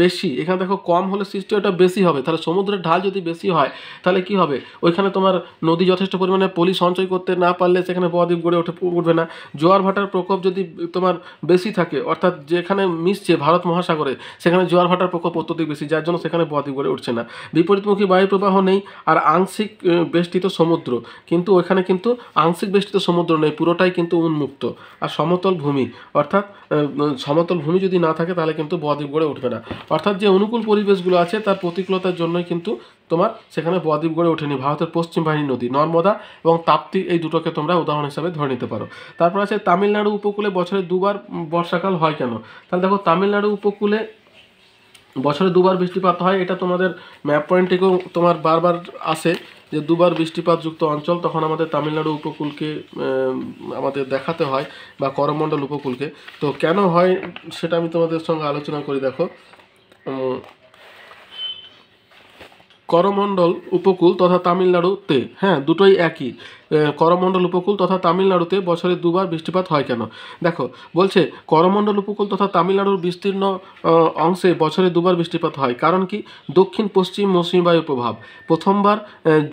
বেশি, এখানে দেখো কম হলে সৃষ্টি ওটা বেশি হবে, তাহলে সমুদ্রের ঢাল যদি বেশি হয় তাহলে কি হবে, ওইখানে তোমার নদী যথেষ্ট পরিমাণে পলি সঞ্চয় করতে না পারলে সেখানে বদ্বীপ গড়ে উঠবে না। জোয়ার ভাটার প্রকোপ যদি তোমার বেশি থাকে, অর্থাৎ যেখানে মিশছে ভারত মহাসাগরে সেখানে জোয়ার ভাটার প্রকোপ অত্যধিক বেশি, যার জন্য সেখানে বদ্বীপ গড়ে উঠছে না। বিপরীতমুখী বায়ু প্রবাহ নেই, আর আংশিক বেষ্টিত সমুদ্র, কিন্তু ওখানে কিন্তু আংশিক বেষ্টিত সমুদ্র নেই, পুরোটাই কিন্তু উন্মুক্ত। আর সমতল ভূমি, অর্থাৎ সমতল ভূমি যদি না থাকে তাহলে কিন্তু বদ্বীপ গড়ে উঠবে না। অর্থাৎ যে অনুকূল পরিবেশগুলো আছে তার প্রতিকূলতার জন্যই কিন্তু তোমার সেখানে বদ্বীপ গড়ে ওঠেনি। ভারতের পশ্চিম বাহিনী নদী নর্মদা এবং তাপ্তি, এই দুটোকে তোমরা উদাহরণ হিসাবে ধরে নিতে পারো। তারপর আছে তামিলনাড়ু উপকূলে বছরে 2বার বর্ষাকাল হয় কেন। তাহলে দেখো, তামিলনাড়ু উপকূলে বছরে দুবার বৃষ্টিপাত হয়, এটা তোমাদের ম্যাপ পয়েন্ট থেকেও তোমার বারবার আসে যে দুবার বৃষ্টিপাতযুক্ত অঞ্চল, তখন আমাদের তামিলনাড়ু উপকূলকে আমাদের দেখাতে হয় বা করমণ্ডল উপকূলকে। তো কেন হয় সেটা আমি তোমাদের সঙ্গে আলোচনা করি। দেখো, করমণ্ডল উপকূল তথা তামিলনাড়ুতে, হ্যাঁ দুটোই একই, করমণ্ডল উপকূল তথা তামিলনাড়ুতে বছরে দুবার বৃষ্টিপাত হয় কেন? দেখো বলছে করমণ্ডল উপকূল তথা তামিলনাড়ুর বিস্তীর্ণ অংশে বছরে দুবার বৃষ্টিপাত হয়। কারণ কি? দক্ষিণ পশ্চিম মৌসুমী বায়ুর প্রভাব। প্রথমবার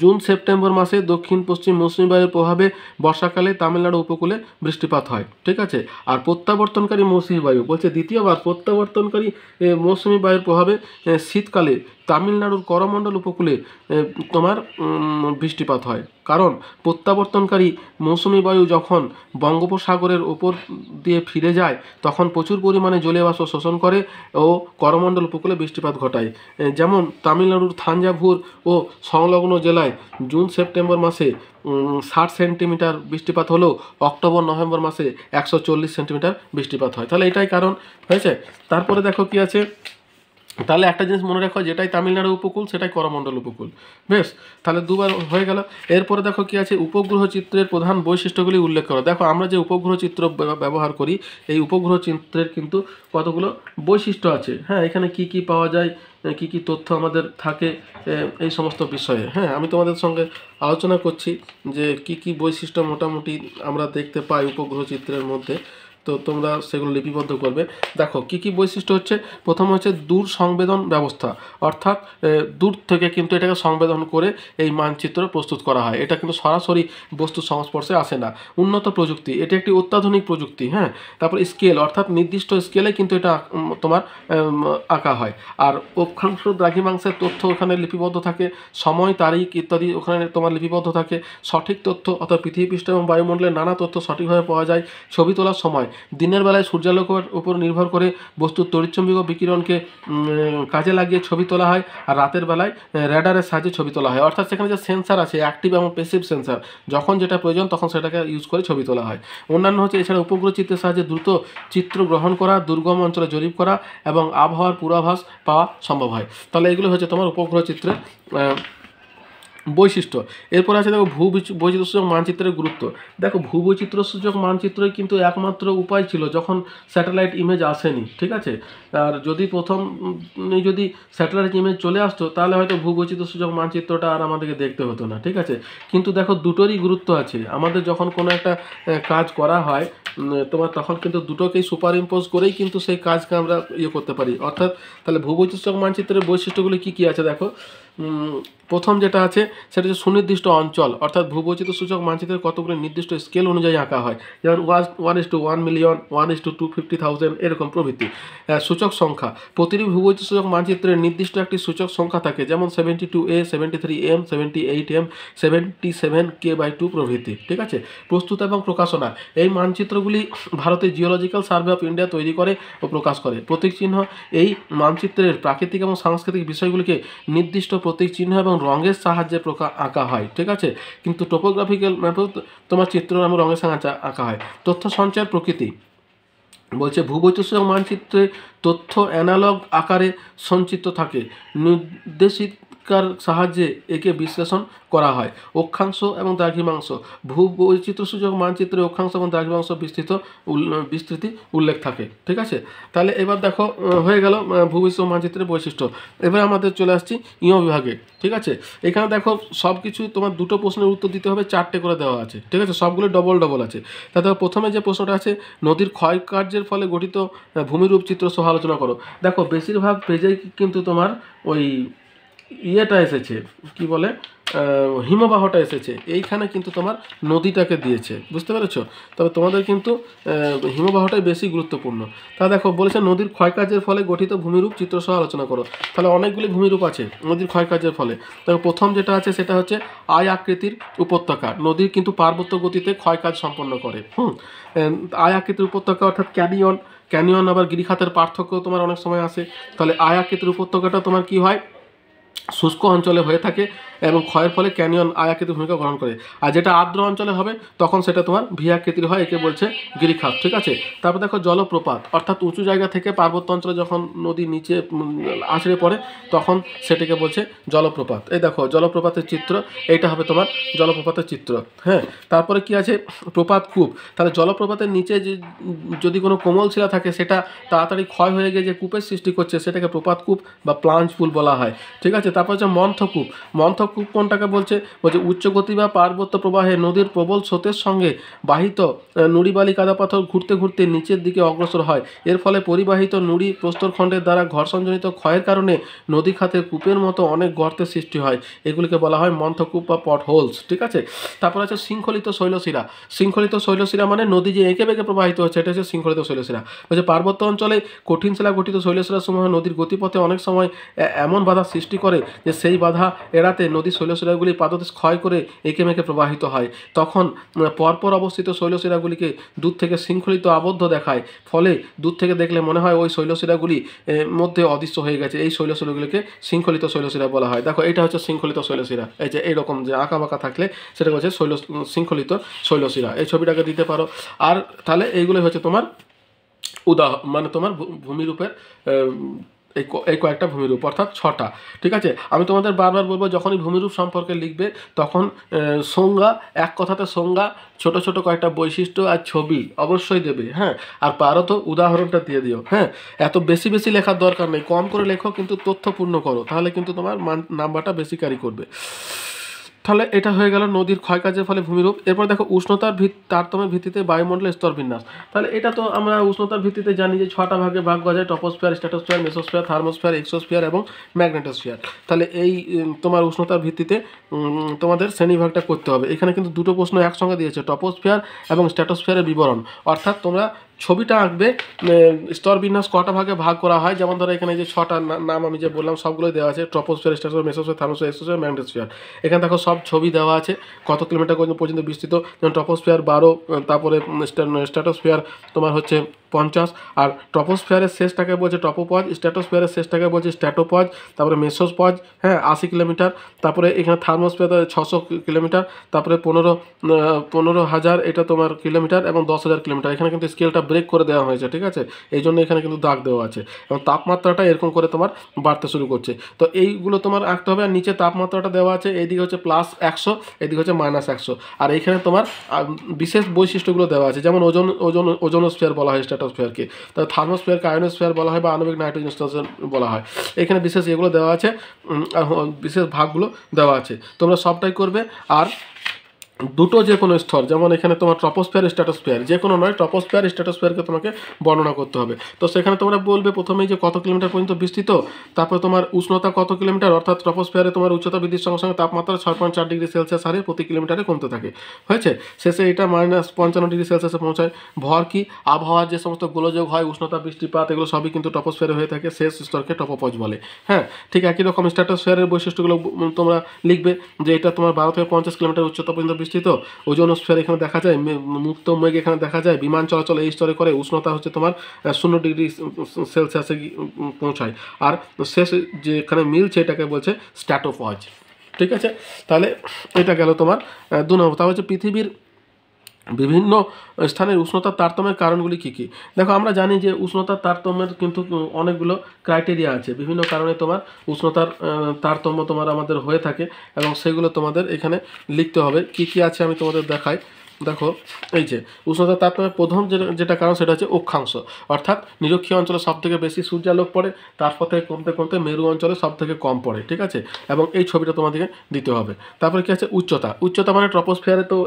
জুন সেপ্টেম্বর মাসে দক্ষিণ পশ্চিম মৌসুমী বায়ুর প্রভাবে বর্ষাকালে তামিলনাড়ু উপকূলে বৃষ্টিপাত হয়, ঠিক আছে। আর প্রত্যাবর্তনকারী মৌসুমী বায়ু, বলছে দ্বিতীয়বার প্রত্যাবর্তনকারী মৌসুমী বায়ুর প্রভাবে শীতকালে তামিলনাড়ুর করমণ্ডল উপকূলে তোমার বৃষ্টিপাত হয়। কারণ প্রত্যাবর্তনকারী মৌসুমী বায়ু যখন বঙ্গোপসাগরের ওপর দিয়ে ফিরে যায় তখন প্রচুর পরিমাণে জলীয় বাষ্প শোষণ করে ও করমণ্ডল উপকূলে বৃষ্টিপাত ঘটায়। যেমন তামিলনাড়ুর থাঞ্জাভুর ও সংলগ্ন জেলায় জুন সেপ্টেম্বর মাসে 60 সেন্টিমিটার বৃষ্টিপাত হলেও অক্টোবর নভেম্বর মাসে 140 সেন্টিমিটার বৃষ্টিপাত হয়। তাহলে এটাই কারণ হয়েছে। তারপরে দেখো কি আছে, তাহলে একটা জিনিস মনে রাখো, যেটাই তামিলনাড়ু উপকূল সেটাই করমণ্ডল উপকূল। বেশ, তাহলে দুবার হয়ে গেল। এরপরে দেখো কি আছে, উপগ্রহ চিত্রের প্রধান বৈশিষ্ট্যগুলি উল্লেখ করো। দেখো আমরা যে উপগ্রহ চিত্র ব্যবহার করি, এই উপগ্রহ চিত্রের কিন্তু কতগুলো বৈশিষ্ট্য আছে। হ্যাঁ, এখানে কি কি পাওয়া যায়, কি কি তথ্য আমাদের থাকে এই সমস্ত বিষয়ে, হ্যাঁ আমি তোমাদের সঙ্গে আলোচনা করছি যে কি কি বৈশিষ্ট্য মোটামুটি আমরা দেখতে পাই উপগ্রহ চিত্রের মধ্যে। তো তোমরা সেগুলো লিপিবদ্ধ করবে। দেখো কি কি বৈশিষ্ট্য হচ্ছে, প্রথম হচ্ছে দূর সংবেদন ব্যবস্থা, অর্থাৎ দূর থেকে কিন্তু এটাকে সংবেদন করে এই মানচিত্র প্রস্তুত করা হয়। এটা কিন্তু সরাসরি বস্তুর সংস্পর্শে আসে না। উন্নত প্রযুক্তি, এটি একটি অত্যাধুনিক প্রযুক্তি। হ্যাঁ, তারপর স্কেল, অর্থাৎ নির্দিষ্ট স্কেলে কিন্তু এটা তোমার আঁকা হয়। আর অক্ষাংশ দ্রাঘিমাংশের তথ্য ওখানে লিপিবদ্ধ থাকে, সময় তারিখ ইত্যাদি ওখানে তোমার লিপিবদ্ধ থাকে। সঠিক তথ্য, অর্থাৎ পৃথিবী পৃষ্ঠ এবং বায়ুমণ্ডলের নানা তথ্য সঠিকভাবে পাওয়া যায়। ছবি তোলার সময় দিনের বেলায় সূর্যালোকের উপর নির্ভর করে বস্তুর তড়িৎচুম্বকীয় বিকিরণকে কাজে লাগিয়ে ছবি তোলা হয়। আর রাতের বেলায় র্যাডারের সাহায্যে ছবি তোলা হয়। অর্থাৎ সেখানে যে সেন্সার আছে, অ্যাক্টিভ এবং প্যাসিভ সেন্সার, যখন যেটা প্রয়োজন তখন সেটাকে ইউজ করে ছবি তোলা হয়। অন্যান্য হচ্ছে এছাড়া উপগ্রহ চিত্রের সাহায্যে দ্রুত চিত্র গ্রহণ করা, দুর্গম অঞ্চলে জরিপ করা এবং আবহাওয়ার পূর্বাভাস পাওয়া সম্ভব হয়। তাহলে এগুলো হচ্ছে তোমার উপগ্রহ চিত্রের বৈশিষ্ট্য। এরপর আছে দেখো বৈচিত্র্য সূচক মানচিত্রের গুরুত্ব। দেখো ভূবৈচিত্র্য সূচক মানচিত্রই কিন্তু একমাত্র উপায় ছিল যখন স্যাটেলাইট ইমেজ আসেনি, ঠিক আছে। আর যদি প্রথম যদি স্যাটেলাইট ইমেজ চলে আসতো তাহলে হয়তো ভূবৈচিত্র্য সূচক মানচিত্রটা আর আমাদেরকে দেখতে হতো না, ঠিক আছে। কিন্তু দেখো দুটোরই গুরুত্ব আছে। আমাদের যখন কোনো একটা কাজ করা হয় তোমার, তখন কিন্তু দুটোকেই সুপার ইম্পোজ করেই কিন্তু সেই কাজকে আমরা করতে পারি। অর্থাৎ তাহলে ভূবৈচিত্র্য সূচক মানচিত্রের বৈশিষ্ট্যগুলি কী কী আছে দেখো। প্রথম যেটা আছে সেটা হচ্ছে সুনির্দিষ্ট অঞ্চল, অর্থাৎ ভূবৈচিত্র্য সূচক মানচিত্রের কতগুলো নির্দিষ্ট স্কেল অনুযায়ী আঁকা হয়, যেমন 1:1 মিলিয়ন, 1:250,000 এরকম প্রভৃতি। সূচক সংখ্যা, প্রতিটি ভূবৈচিত্র্য সূচক মানচিত্রের নির্দিষ্ট একটি সূচক সংখ্যা থাকে, যেমন 72A, 73M, 78M, 77K/2 প্রভৃতি, ঠিক আছে। প্রস্তুত এবং প্রকাশনা, এই মানচিত্রগুলি ভারতের জিওলজিক্যাল সার্ভে অফ ইন্ডিয়া তৈরি করে ও প্রকাশ করে। প্রতীক চিহ্ন, এই মানচিত্রের প্রাকৃতিক এবং সাংস্কৃতিক বিষয়গুলিকে নির্দিষ্ট প্রতীক চিহ্ন এবং রঙের সাহায্যে আঁকা হয়, ঠিক আছে। কিন্তু টোপোগ্রাফিক্যাল ম্যাপেও তোমার চিত্র এবং রঙের সাহায্যে আঁকা হয়। তথ্য সঞ্চয়ের প্রকৃতি, বলছে ভূবৈচিত্র্য মানচিত্রে তথ্য অ্যানালগ আকারে সঞ্চিত থাকে, নির্দেশিকার সাহায্যে একে বিশ্লেষণ করা হয়। অক্ষাংশ এবং দ্রাঘিমাংশ, ভূবৈচিত্র্যসূচক মানচিত্রে অক্ষাংশ এবং দ্রাঘিমাংশ বিস্তৃতি উল্লেখ থাকে, ঠিক আছে। তাহলে এবার দেখো হয়ে গেল ভূবৈচিত্র্য মানচিত্রের বৈশিষ্ট্য। এবার আমাদের চলে আসছি ইয় বিভাগে, ঠিক আছে। এখানে দেখো সব কিছু তোমার দুটো প্রশ্নের উত্তর দিতে হবে, 4টে করে দেওয়া আছে, ঠিক আছে। সবগুলো ডবল ডবল আছে। তাতে প্রথমে যে প্রশ্নটা আছে, নদীর ক্ষয়কার্যের ফলে গঠিত ভূমিরূপ চিত্র সহ আলোচনা করো। দেখো বেশিরভাগ পেজেই কিন্তু তোমার ওই ইয়েটা এসেছে, কি বলে, হিমবাহটা এসেছে। এইখানে কিন্তু তোমার নদীটাকে দিয়েছে, বুঝতে পেরেছো। তবে তোমাদের কিন্তু হিমবাহটাই বেশি গুরুত্বপূর্ণ। তা দেখো বলেছে নদীর ক্ষয়কার্যের ফলে গঠিত ভূমিরূপ চিত্রসহ আলোচনা করো। তাহলে অনেকগুলি ভূমিরূপ আছে নদীর ক্ষয়কার্যের ফলে। তবে প্রথম যেটা আছে সেটা হচ্ছে আয় আকৃতির উপত্যকা। নদীর কিন্তু পার্বত্য গতিতে ক্ষয়কাজ সম্পন্ন করে। আয় আকৃতির উপত্যকা অর্থাৎ ক্যানিয়ন আবার গিরিখাতের পার্থক্য তোমার অনেক সময় আসে। তাহলে আয় আকৃতির উপত্যকাটা তোমার কি হয়, শুষ্ক অঞ্চলে হয়ে থাকে এবং ক্ষয়ের ফলে ক্যানিয়ন আয়াকৃতির ভূমিকা গ্রহণ করে। আর যেটা আর্দ্র অঞ্চলে হবে তখন সেটা তোমার ভি আকৃতির হয়, একে বলছে গিরিখাত। ঠিক আছে, তারপর দেখো জলপ্রপাত, অর্থাৎ উঁচু জায়গা থেকে পার্বত্য অঞ্চলে যখন নদী নিচে আছড়ে পড়ে তখন সেটাকে বলছে জলপ্রপাত। এই দেখো জলপ্রপাতের চিত্র, এইটা হবে তোমার জলপ্রপাতের চিত্র। হ্যাঁ, তারপরে কি আছে প্রপাত কূপ। তাহলে জলপ্রপাতের নিচে যদি কোনো কোমল শিলা থাকে সেটা তাড়াতাড়ি ক্ষয় হয়ে গিয়ে যে কূপের সৃষ্টি করছে সেটাকে প্রপাত কূপ বা প্লাঞ্জ পুল বলা হয়। ঠিক আছে, তারপর হচ্ছে মন্থকূপ। মন্থকূপ কোনটাকে বলছে উচ্চগতি বা পার্বত্য প্রবাহে নদীর প্রবল স্রোতের সঙ্গে বাহিত নুড়ি বালি কাদা পাথর ঘুরতে ঘুরতে নিচের দিকে অগ্রসর হয়। এর ফলে পরিবাহিত নুড়ি প্রস্তরখণ্ডের দ্বারা ঘর্ষণজনিত ক্ষয়ের কারণে নদী খাতে কূপের মতো অনেক গর্তের সৃষ্টি হয়। এগুলিকে বলা হয় মন্থকূপ বা পট হোলস। ঠিক আছে, তারপর আছে শৃঙ্খলিত শৈলশিরা। শৃঙ্খলিত শৈলশিরা মানে নদী যে এঁকে বেঁকে প্রবাহিত হচ্ছে, এটা হচ্ছে শৃঙ্খলিত শৈলশিরা। বলছে পার্বত্য অঞ্চলে কঠিন শিলা গঠিত শৈলশিরা সমূহ নদীর গতিপথে অনেক সময় এমন বাধা সৃষ্টি করে যে সেই বাধা এড়াতে নদীর শৈলশিরাগুলি পাদদেশ ক্ষয় করে এঁকে মেঁকে প্রবাহিত হয়। তখন পরপর অবস্থিত শৈলশিরাগুলিকে দূর থেকে শৃঙ্খলিত আবদ্ধ দেখায়, ফলে দূর থেকে দেখলে মনে হয় ওই শৈলশিরাগুলি মধ্যে অদৃশ্য হয়ে গেছে। এই শৈলশিরাগুলিকে শৃঙ্খলিত শৈলশিরা বলা হয়। দেখো এটা হচ্ছে শৃঙ্খলিত শৈলশিরা, এই যে এইরকম যে আঁকা বাঁকা থাকলে সেটা হচ্ছে শৃঙ্খলিত শৈলশিরা। এই ছবিটাকে দিতে পারো। আর তাহলে এইগুলো হচ্ছে তোমার মানে তোমার ভূমিরূপের এই কয়েকটা ভূমিরূপ, অর্থাৎ 6টা। ঠিক আছে, আমি তোমাদের বারবার বলবো যখনই ভূমিরূপ সম্পর্কে লিখবে তখন সংজ্ঞা, এক কথাতে সংজ্ঞা, ছোট ছোট কয়েকটা বৈশিষ্ট্য আর ছবি অবশ্যই দেবে। হ্যাঁ, আর পারো তো উদাহরণটা দিয়ে দিও। হ্যাঁ, এত বেশি বেশি লেখার দরকার নেই, কম করে লেখো কিন্তু তথ্যপূর্ণ করো, তাহলে কিন্তু তোমার নাম্বারটা বেশি ক্যারি করবে। তাহলে এটা হয়ে গেল নদীর ক্ষয়কার্যের ফলে ভূমিরূপ। এরপর দেখো উষ্ণতার তারতম্যের ভিত্তিতে বায়ুমণ্ডলের স্তর বিন্যাস। তাহলে এটা তো আমরা উষ্ণতার ভিত্তিতে জানি যে 6টা ভাগে ভাগ করা যায়, troposphere, stratosphere, mesosphere, thermosphere, exosphere এবং ম্যাগনেটোস্ফিয়ার। তাহলে এই তোমার উষ্ণতার ভিত্তিতে তোমাদের শ্রেণীভাগটা করতে হবে। এখানে কিন্তু দুটো প্রশ্ন একসঙ্গে দিয়েছে, টপোস্ফিয়ার এবং স্ট্র্যাটোস্ফিয়ারের বিবরণ। অর্থাৎ তোমরা ছবিটা আঁকবে স্তর বিন্যাস কটা ভাগে ভাগ করা হয়, যেমন ধরো এখানে যে 6টা নাম আমি যে বললাম সবগুলোই দেওয়া আছে, troposphere, stratosphere, mesosphere, thermosphere, exosphere, magnetosphere. এখানে দেখো সব ছবি দেওয়া আছে, কত কিলোমিটার পর্যন্ত বিস্তৃত। যেমন টপোস্ফিয়ার 12, তারপরে স্ট্র্যাটোস্ফিয়ার তোমার হচ্ছে 50, আর টপোস্ফিয়ারের শেষটাকে বলছে টপোপজ, স্ট্র্যাটোস্ফিয়ারের শেষটাকে বলছে স্ট্র্যাটোপজ, তারপরে মেসোপজ, হ্যাঁ 80 কিলোমিটার। তারপরে এখানে থার্মোস্ফিয়ার 600 কিলোমিটার, তারপরে 15,000 এটা তোমার কিলোমিটার, এবং 10,000 কিলোমিটার। এখানে কিন্তু স্কেলটা ব্রেক করে দেওয়া হয়েছে। ঠিক আছে, এই জন্য এখানে কিন্তু দাগ দেওয়া আছে, এবং তাপমাত্রাটা এরকম করে তোমার বাড়তে শুরু করছে। তো এইগুলো তোমার আঁকতে হবে। আর নিচে তাপমাত্রাটা দেওয়া আছে, এইদিকে হচ্ছে +100, এদিকে হচ্ছে -100। আর এইখানে তোমার বিশেষ বৈশিষ্ট্যগুলো দেওয়া আছে, যেমন ওজোনোস্ফিয়ার বলা হয় স্ট্র্যাটোস্ফিয়ারকে, তাহলে থার্মোস্ফিয়ারকে আয়নোস্ফিয়ার বলা হয় বা আণবিক নাইট্রোজেন স্টেশন বলা হয়। এখানে বিশেষ এগুলো দেওয়া আছে, বিশেষ ভাগগুলো দেওয়া আছে, তোমরা সবটাই করবে। আর দুটো যে কোনো স্তর, যেমন এখানে তোমার ট্রপোস্ফিয়ার, স্ট্র্যাটোস্ফিয়ার, যে কোনো নয়, ট্রপোস্ফিয়ার, স্ট্র্যাটোস্ফিয়ারকে তোমাকে বর্ণনা করতে হবে। তো সেখানে তোমরা বলবে প্রথমেই যে কত কিলোমিটার পর্যন্ত বিস্তৃত, তারপর তোমার উষ্ণতা কত কিলোমিটার, অর্থাৎ ট্রপোস্ফিয়ারে তোমার উচ্চতা বৃদ্ধির সঙ্গে সঙ্গে তাপমাত্রা 6.4 ডিগ্রি সেলসিয়াস হারে প্রতি কিলোমিটারে কমতে থাকে। হয়েছে, শেষে এটা -55 ডিগ্রি সেলসিয়াসে পৌঁছায়। ভর কি, আবহাওয়ার যে সমস্ত গোলযোগ হয়, উষ্ণতা, বৃষ্টিপাত, এগুলো সবই কিন্তু টপোস্ফিয়ারে হয়ে থাকে। শেষ স্তরকে টপোপজ বলে। হ্যাঁ, ঠিক একই রকম স্ট্র্যাটোস্ফিয়ারের বৈশিষ্ট্যগুলো তোমরা লিখবে যে এটা তোমার 12 থেকে 50 কিলোমিটার উচ্চতা পর্যন্ত বিস্তৃত। ওজোনোস্ফিয়ার এখানে দেখা যায়, মুক্ত মেঘ এখানে দেখা যায়, বিমান চলাচল এই স্তরে করে, উষ্ণতা হচ্ছে তোমার 0 ডিগ্রি সেলসিয়াসে পৌঁছায়। আর শেষ যেখানে মিলছে এটাকে বলছে স্ট্র্যাটোপজ। ঠিক আছে, তাহলে এটা গেল তোমার 2 নম্বর। তা হচ্ছে পৃথিবীর বিভিন্ন স্থানের উষ্ণতার তারতম্যের কারণগুলি কী কী। দেখো আমরা জানি যে উষ্ণতার তারতম্যের কিন্তু অনেকগুলো ক্রাইটেরিয়া আছে, বিভিন্ন কারণে তোমার উষ্ণতার তারতম্য তোমার আমাদের হয়ে থাকে, এবং সেগুলো তোমাদের এখানে লিখতে হবে। কী কী আছে আমি তোমাদের দেখাই। দেখো এই যে উষ্ণতার তারতম্যের প্রথম যেটা কারণ সেটা হচ্ছে অক্ষাংশ, অর্থাৎ নিরক্ষীয় অঞ্চলে সব থেকে বেশি সূর্যালোক পড়ে, তারপর থেকে কমতে কমতে মেরু অঞ্চলে সব থেকে কম পড়ে। ঠিক আছে, এবং এই ছবিটা তোমাদেরকে দিতে হবে। তারপরে কী আছে উচ্চতা। উচ্চতা মানে ট্রপোস্ফিয়ারে তো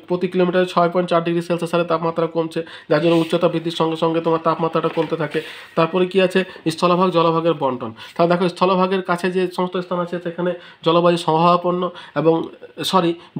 প্রতি কিলোমিটারে 6.4 ডিগ্রি সেলসিয়াস হারে তাপমাত্রা কমছে, যার জন্য উচ্চতা বৃদ্ধির সঙ্গে সঙ্গে তোমার তাপমাত্রাটা কমতে থাকে। তারপরে কী আছে স্থলভাগ, জলভাগের বন্টন। তাহলে দেখো স্থলভাগের কাছে যে সমস্ত স্থান আছে সেখানে জলবায়ু সমভাবাপন্ন, এবং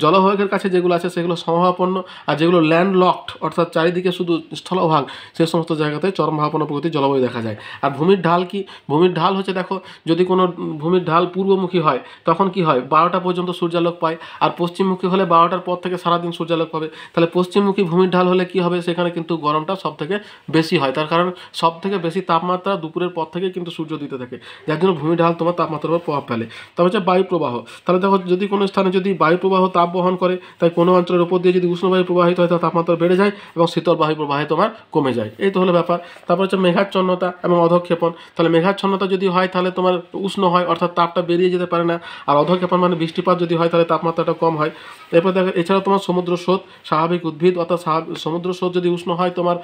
জলভাগের কাছে যেগুলো আছে সেগুলো সমভাবাপন্ন, আর যেগুলো ল্যান্ডলকড অর্থাৎ চারিদিকে শুধু স্থলভাগ, সে সমস্ত জায়গাতে চরমভাবাপন্ন প্রকৃতির জলবায়ু দেখা যায়। আর ভূমির ঢাল কি? ভূমির ঢাল হচ্ছে, দেখো যদি কোনো ভূমির ঢাল পূর্বমুখী হয় তখন কি হয়, 12টা পর্যন্ত সূর্যালোক পায়। আর পশ্চিমমুখী হলে 12টার পর থেকে সারাদিন সূর্যালোক পাবে। তাহলে পশ্চিমমুখী ভূমির ঢাল হলে কি হবে, সেখানে কিন্তু গরমটা সব থেকে বেশি হয়। তার কারণ সব থেকে বেশি তাপমাত্রা দুপুরের পর থেকে কিন্তু সূর্য দিতে থাকে, যার জন্য ভূমি ঢাল তোমার তাপমাত্রার উপর প্রভাব ফেলে। তারপর হচ্ছে বায়ু প্রবাহ। তাহলে দেখো যদি কোনো স্থানে যদি বায়ু প্রবাহ তাপ বহন করে, তাই কোনো অঞ্চলের উপর দিয়ে যদি উষ্ণবায়ু প্রবাহিত হয় তার তাপমাত্রা বেড়ে যায় এবং শীতল বায়ু প্রবাহে তোমার কমে যায়। এই তো হলো ব্যাপার। তারপর হচ্ছে মেঘাচ্ছন্নতা এবং অধঃক্ষেপণ। তাহলে মেঘাচ্ছন্নতা যদি হয় তাহলে তোমার উষ্ণ হয়, অর্থাৎ তাপটা বেরিয়ে যেতে পারে না। আর অধঃক্ষেপণ মানে বৃষ্টিপাত যদি হয় তাহলে তাপমাত্রাটা কম হয়। এরপর দেখো এছাড়াও তোমার সমুদ্র স্রোত, স্বাভাবিক উদ্ভিদ, অর্থাৎ সমুদ্র স্রোত যদি উষ্ণ হয় তোমার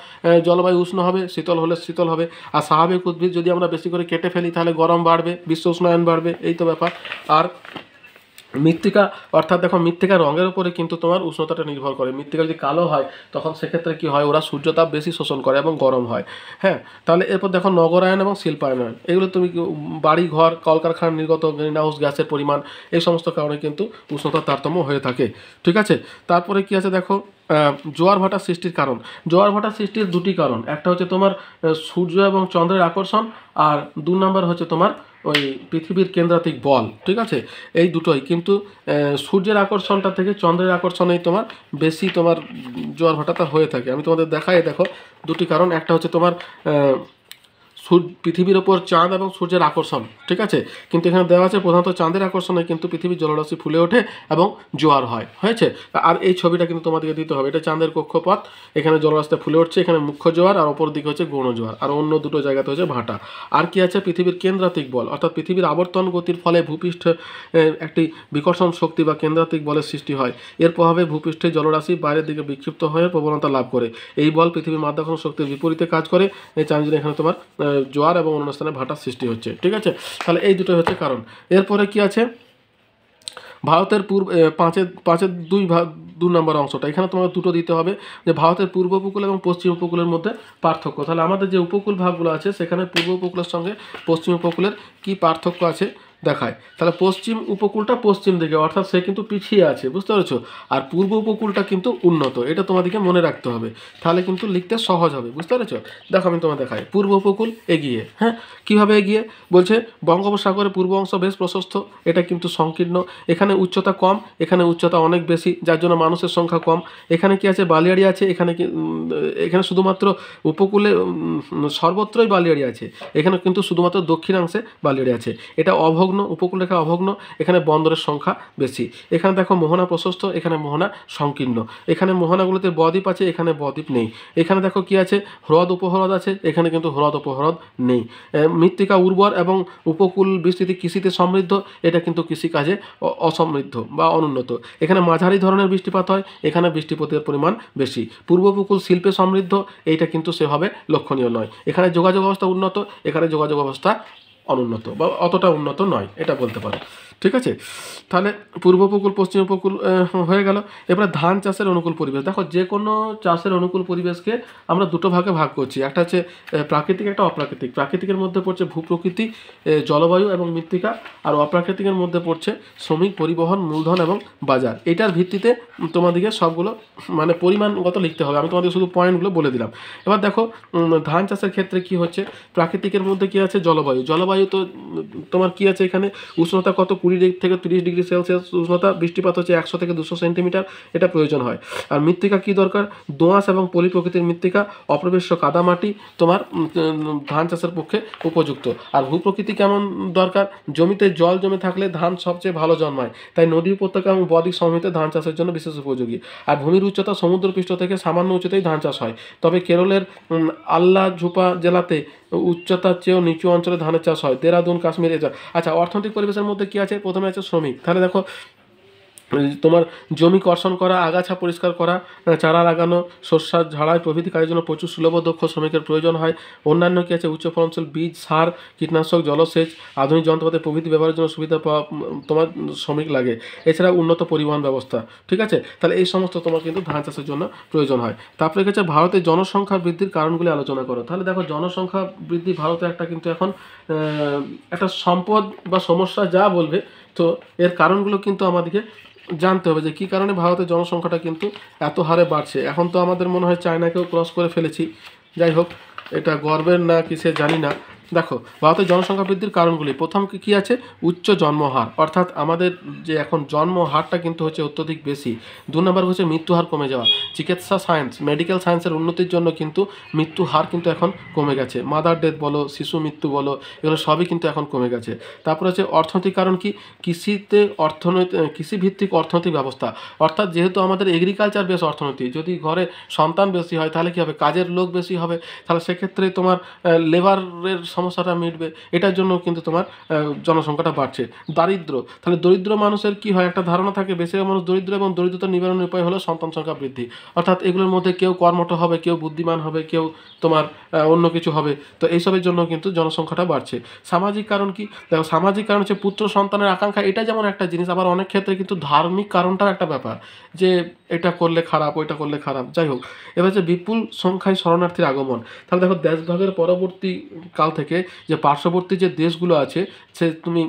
জলবায়ু উষ্ণ হবে, শীতল হলে শীতল হবে। আর স্বাভাবিক উদ্ভিদ যদি আমরা বেশি করে কেটে ফেলি তাহলে গরম বাড়বে, বিশ্ব উষ্ণায়ন বাড়বে। এই তো ব্যাপার। আর মৃত্তিকা, অর্থাৎ দেখো মৃত্তিকা রঙের উপরে কিন্তু তোমার উষ্ণতাটা নির্ভর করে। মৃত্তিকা যদি কালো হয় তখন সেক্ষেত্রে কি হয়, ওরা সূর্যতাপ বেশি শোষণ করে এবং গরম হয়। হ্যাঁ, তাহলে এরপর দেখো নগরায়ন এবং শিল্পায়ন। এগুলো তুমি বাড়ি ঘর, কলকারখানার নির্গত গ্রিন হাউস গ্যাসের পরিমাণ, এই সমস্ত কারণে কিন্তু উষ্ণতার তারতম্য হয়ে থাকে। ঠিক আছে, তারপরে কি আছে দেখো জোয়ার ভাটা সৃষ্টির কারণ। জোয়ার ভাটা সৃষ্টির দুটি কারণ, একটা হচ্ছে তোমার সূর্য এবং চন্দ্রের আকর্ষণ, আর 2 নম্বর হচ্ছে তোমার ওই পৃথিবীর কেন্দ্রাতিক বল। ঠিক আছে, এই দুটোই কিন্তু সূর্যের আকর্ষণটা থেকে চন্দ্রের আকর্ষণেই তোমার বেশি তোমার জোয়ার ভাটাটা হয়ে থাকে। আমি তোমাদের দেখাই, দেখো দুটি কারণ, একটা হচ্ছে তোমার পৃথিবীর ওপর চাঁদ এবং সূর্যের আকর্ষণ। ঠিক আছে, কিন্তু এখানে দেওয়া আছে প্রধানত চাঁদের আকর্ষণে কিন্তু পৃথিবীর জলরাশি ফুলে ওঠে এবং জোয়ার হয়। হয়েছে, আর এই ছবিটা কিন্তু তোমাদেরকে দিতে হবে। এটা চাঁদের কক্ষপথ, এখানে জলরাশিটা ফুলে উঠছে, এখানে মুখ্য জোয়ার, আর অপর দিকে হচ্ছে গৌণ জোয়ার, আর অন্য দুটো জায়গাতে হচ্ছে ভাটা। আর কি আছে, পৃথিবীর কেন্দ্রাতিক বল, অর্থাৎ পৃথিবীর আবর্তন গতির ফলে ভূপৃষ্ঠে একটি বিকর্ষণ শক্তি বা কেন্দ্রাতিক বলের সৃষ্টি হয়। এর প্রভাবে ভূপৃষ্ঠে জলরাশি বাইরের দিকে বিক্ষিপ্ত হয়ে প্রবণতা লাভ করে। এই বল পৃথিবীর মাধ্যাকর্ষণ শক্তির বিপরীতে কাজ করে। এই চাঁদের এখানে তোমার জোয়ার এবং অন্য স্থানে ভাটার সৃষ্টি হচ্ছে। ঠিক আছে, তাহলে এই দুটোই হচ্ছে কারণ। এরপরে কি আছে, ভারতের পাঁচের 2 নম্বর অংশটা, এখানে তোমাকে দুটো দিতে হবে, যে ভারতের পূর্ব উপকূল এবং পশ্চিম উপকূলের মধ্যে পার্থক্য। তাহলে আমাদের যে উপকূল ভাগগুলো আছে সেখানে পূর্ব উপকূলের সঙ্গে পশ্চিম উপকূলের কি পার্থক্য আছে দেখায়। তাহলে পশ্চিম উপকূলটা পশ্চিম দিকে, অর্থাৎ সে কিন্তু পিছিয়ে আছে, বুঝতে পেরেছো। আর পূর্ব উপকূলটা কিন্তু উন্নত, এটা তোমাদেরকে মনে রাখতে হবে, তাহলে কিন্তু লিখতে সহজ হবে, বুঝতে পেরেছো। দেখো আমি তোমার দেখাই, পূর্ব উপকূল এগিয়ে। হ্যাঁ, কীভাবে এগিয়ে বলছে, বঙ্গোপসাগরের পূর্ব অংশ বেশ প্রশস্ত, এটা কিন্তু সংকীর্ণ। এখানে উচ্চতা কম, এখানে উচ্চতা অনেক বেশি, যার জন্য মানুষের সংখ্যা কম। এখানে কি আছে, বালিয়াড়ি আছে। এখানে শুধুমাত্র উপকূলে সর্বত্রই বালিয়াড়ি আছে, এখানে কিন্তু শুধুমাত্র দক্ষিণাংশে বালিয়াড়ি আছে। এটা অভগ্ন, উপকূলরেখা অভগ্ন, এখানে বন্দরের সংখ্যা বেশি। এখানে দেখো মোহনা প্রশস্ত, এখানে মোহনা সংকীর্ণ। এখানে মোহনাগুলোতে বদ্বীপ আছে, এখানে বদ্বীপ নেই। এখানে দেখো কি আছে, হ্রদ উপহ্রদ আছে, এখানে কিন্তু হ্রদ উপহ্রদ নেই। মৃত্তিকা উর্বর এবং উপকূল বিস্তৃতি কৃষিতে সমৃদ্ধ, এটা কিন্তু কৃষিকাজে অসমৃদ্ধ বা অনুন্নত। এখানে মাঝারি ধরনের বৃষ্টিপাত হয়, এখানে বৃষ্টিপাতের পরিমাণ বেশি। পূর্ব উপকূল শিল্পে সমৃদ্ধ, এইটা কিন্তু সেভাবে লক্ষণীয় নয়। এখানে যোগাযোগ ব্যবস্থা উন্নত, এখানে যোগাযোগ ব্যবস্থা অনুন্নত বা অতটা উন্নত নয়, এটা বলতে পারো। ঠিক আছে, তাহলে পূর্ব উপকূল পশ্চিম উপকূল হয়ে গেল। এবারে ধান চাষের অনুকূল পরিবেশ। দেখো যে কোনো চাষের অনুকূল পরিবেশকে আমরা দুটো ভাগে ভাগ করছি, একটা হচ্ছে প্রাকৃতিক, একটা অপ্রাকৃতিক। প্রাকৃতিকের মধ্যে পড়ছে ভূপ্রকৃতি, জলবায়ু এবং মৃত্তিকা, আর অপ্রাকৃতিকের মধ্যে পড়ছে শ্রমিক, পরিবহন, মূলধন এবং বাজার। এটার ভিত্তিতে তোমাদেরকে সবগুলো মানে পরিমাণগত লিখতে হবে। আমি তোমাদের শুধু পয়েন্টগুলো বলে দিলাম। এবার দেখো ধান চাষের ক্ষেত্রে কি হচ্ছে, প্রাকৃতিকের মধ্যে কি আছে, জলবায়ু। জলবায়ু তো তোমার কি আছে, এখানে উষ্ণতা কত, 20 থেকে 30 ডিগ্রি সেলসিয়াস উষ্ণতা, বৃষ্টিপাত হচ্ছে 100 থেকে 200 সেন্টিমিটার, এটা প্রয়োজন হয়। আর মৃত্তিকা কি দরকার, দোআঁশ এবং পলি প্রকৃতির মৃত্তিকা, অপ্রবেশ্য কাদামাটি তোমার ধান চাষের পক্ষে উপযুক্ত। আর ভূপ্রকৃতি কেমন দরকার, জমিতে জল জমে থাকলে ধান সবচেয়ে ভালো জন্মায়, তাই নদী উপত্যকা এবং বদ্বীপ সমভূমিতে ধান চাষের জন্য বিশেষ উপযোগী। আর ভূমির উচ্চতা সমুদ্রপৃষ্ঠ থেকে সামান্য উচ্চতায় ধান চাষ হয়, তবে কেরলের আল্লাঝুপা জেলাতে উচ্চতার চেয়েও নিচু অঞ্চলে ধানের চাষ হয়, দেরাদুন, কাশ্মীর। আচ্ছা, অর্থনৈতিক পরিবেশের মধ্যে কি আছে, প্রথমে আছে শ্রমিক। তাহলে দেখো তোমার জমি কর্ষণ করা, আগাছা পরিষ্কার করা, চারা লাগানো, শস্য ঝাড়াই প্রভৃতি কাজের জন্য প্রচুর সুলভ দক্ষ শ্রমিকের প্রয়োজন হয়। অন্যান্য কি আছে, উচ্চ ফলনশীল বীজ, সার, কীটনাশক, জলসেচ, আধুনিক যন্ত্রপাতি প্রভৃতি ব্যবহারের জন্য সুবিধা পাওয়া তোমার শ্রমিক লাগে। এছাড়া উন্নত পরিবহন ব্যবস্থা। ঠিক আছে, তাহলে এই সমস্ত তোমার কিন্তু ধান চাষের জন্য প্রয়োজন হয়। তারপরে কি আছে, ভারতের জনসংখ্যা বৃদ্ধির কারণগুলি আলোচনা করো। তাহলে দেখো জনসংখ্যা বৃদ্ধি ভারতে একটা কিন্তু এখন একটা সম্পদ বা সমস্যা যা বলবে, তো এর কারণগুলো কিন্তু আমাদেরকে জানতে হবে যে কী কারণে ভারতের জনসংখ্যাটা কিন্তু এত হারে বাড়ছে। এখন তো আমাদের মনে হয় চায়নাকেও ক্রস করে ফেলেছি। যাই হোক, এটা গর্বের না কিসে জানি না। দেখো, ভারতের জনসংখ্যা বৃদ্ধির কারণগুলি, প্রথম কী আছে, উচ্চ জন্মহার, অর্থাৎ আমাদের যে এখন জন্ম হারটা কিন্তু হচ্ছে অত্যধিক বেশি। 2 নম্বর হচ্ছে মৃত্যু হার কমে যাওয়া। চিকিৎসা সায়েন্স, মেডিকেল সায়েন্সের উন্নতির জন্য কিন্তু মৃত্যু হার কিন্তু এখন কমে গেছে। মাদার ডেথ বলো, শিশু মৃত্যু বলো, এগুলো সবই কিন্তু এখন কমে গেছে। তারপর হচ্ছে অর্থনৈতিক কারণ কি, কৃষিতে কৃষিভিত্তিক অর্থনৈতিক ব্যবস্থা, অর্থাৎ যেহেতু আমাদের এগ্রিকালচার বেস অর্থনীতি, যদি ঘরে সন্তান বেশি হয় তাহলে কী হবে, কাজের লোক বেশি হবে, তাহলে সেক্ষেত্রে তোমার লেবারের সমস্যাটা মিটবে, এটার জন্য কিন্তু তোমার জনসংখ্যাটা বাড়ছে। দারিদ্র, তাহলে দরিদ্র মানুষের কি হয়, একটা ধারণা থাকে বেশিরভাগ মানুষ দরিদ্র, এবং দরিদ্রতা নিবারণের উপায় হলো সন্তান সংখ্যা বৃদ্ধি। অর্থাৎ এগুলোর মধ্যে কেউ কর্মঠ হবে, কেউ বুদ্ধিমান হবে, কেউ তোমার অন্য কিছু হবে। তো এইসবের জন্য কিন্তু জনসংখ্যাটা বাড়ছে। সামাজিক কারণ কি, দেখো সামাজিক কারণ হচ্ছে পুত্র সন্তানের আকাঙ্ক্ষা, এটা যেমন একটা জিনিস, আবার অনেক ক্ষেত্রে কিন্তু ধার্মিক কারণটাও একটা ব্যাপার, যে এটা করলে খারাপ, ওইটা করলে খারাপ। যাই হোক, এবার যে বিপুল সংখ্যায় শরণার্থীর আগমন, তাহলে দেখো দেশভাগের পরবর্তী কাল থেকে যে পার্শ্ববর্তী যে দেশগুলো আছে, সে তুমি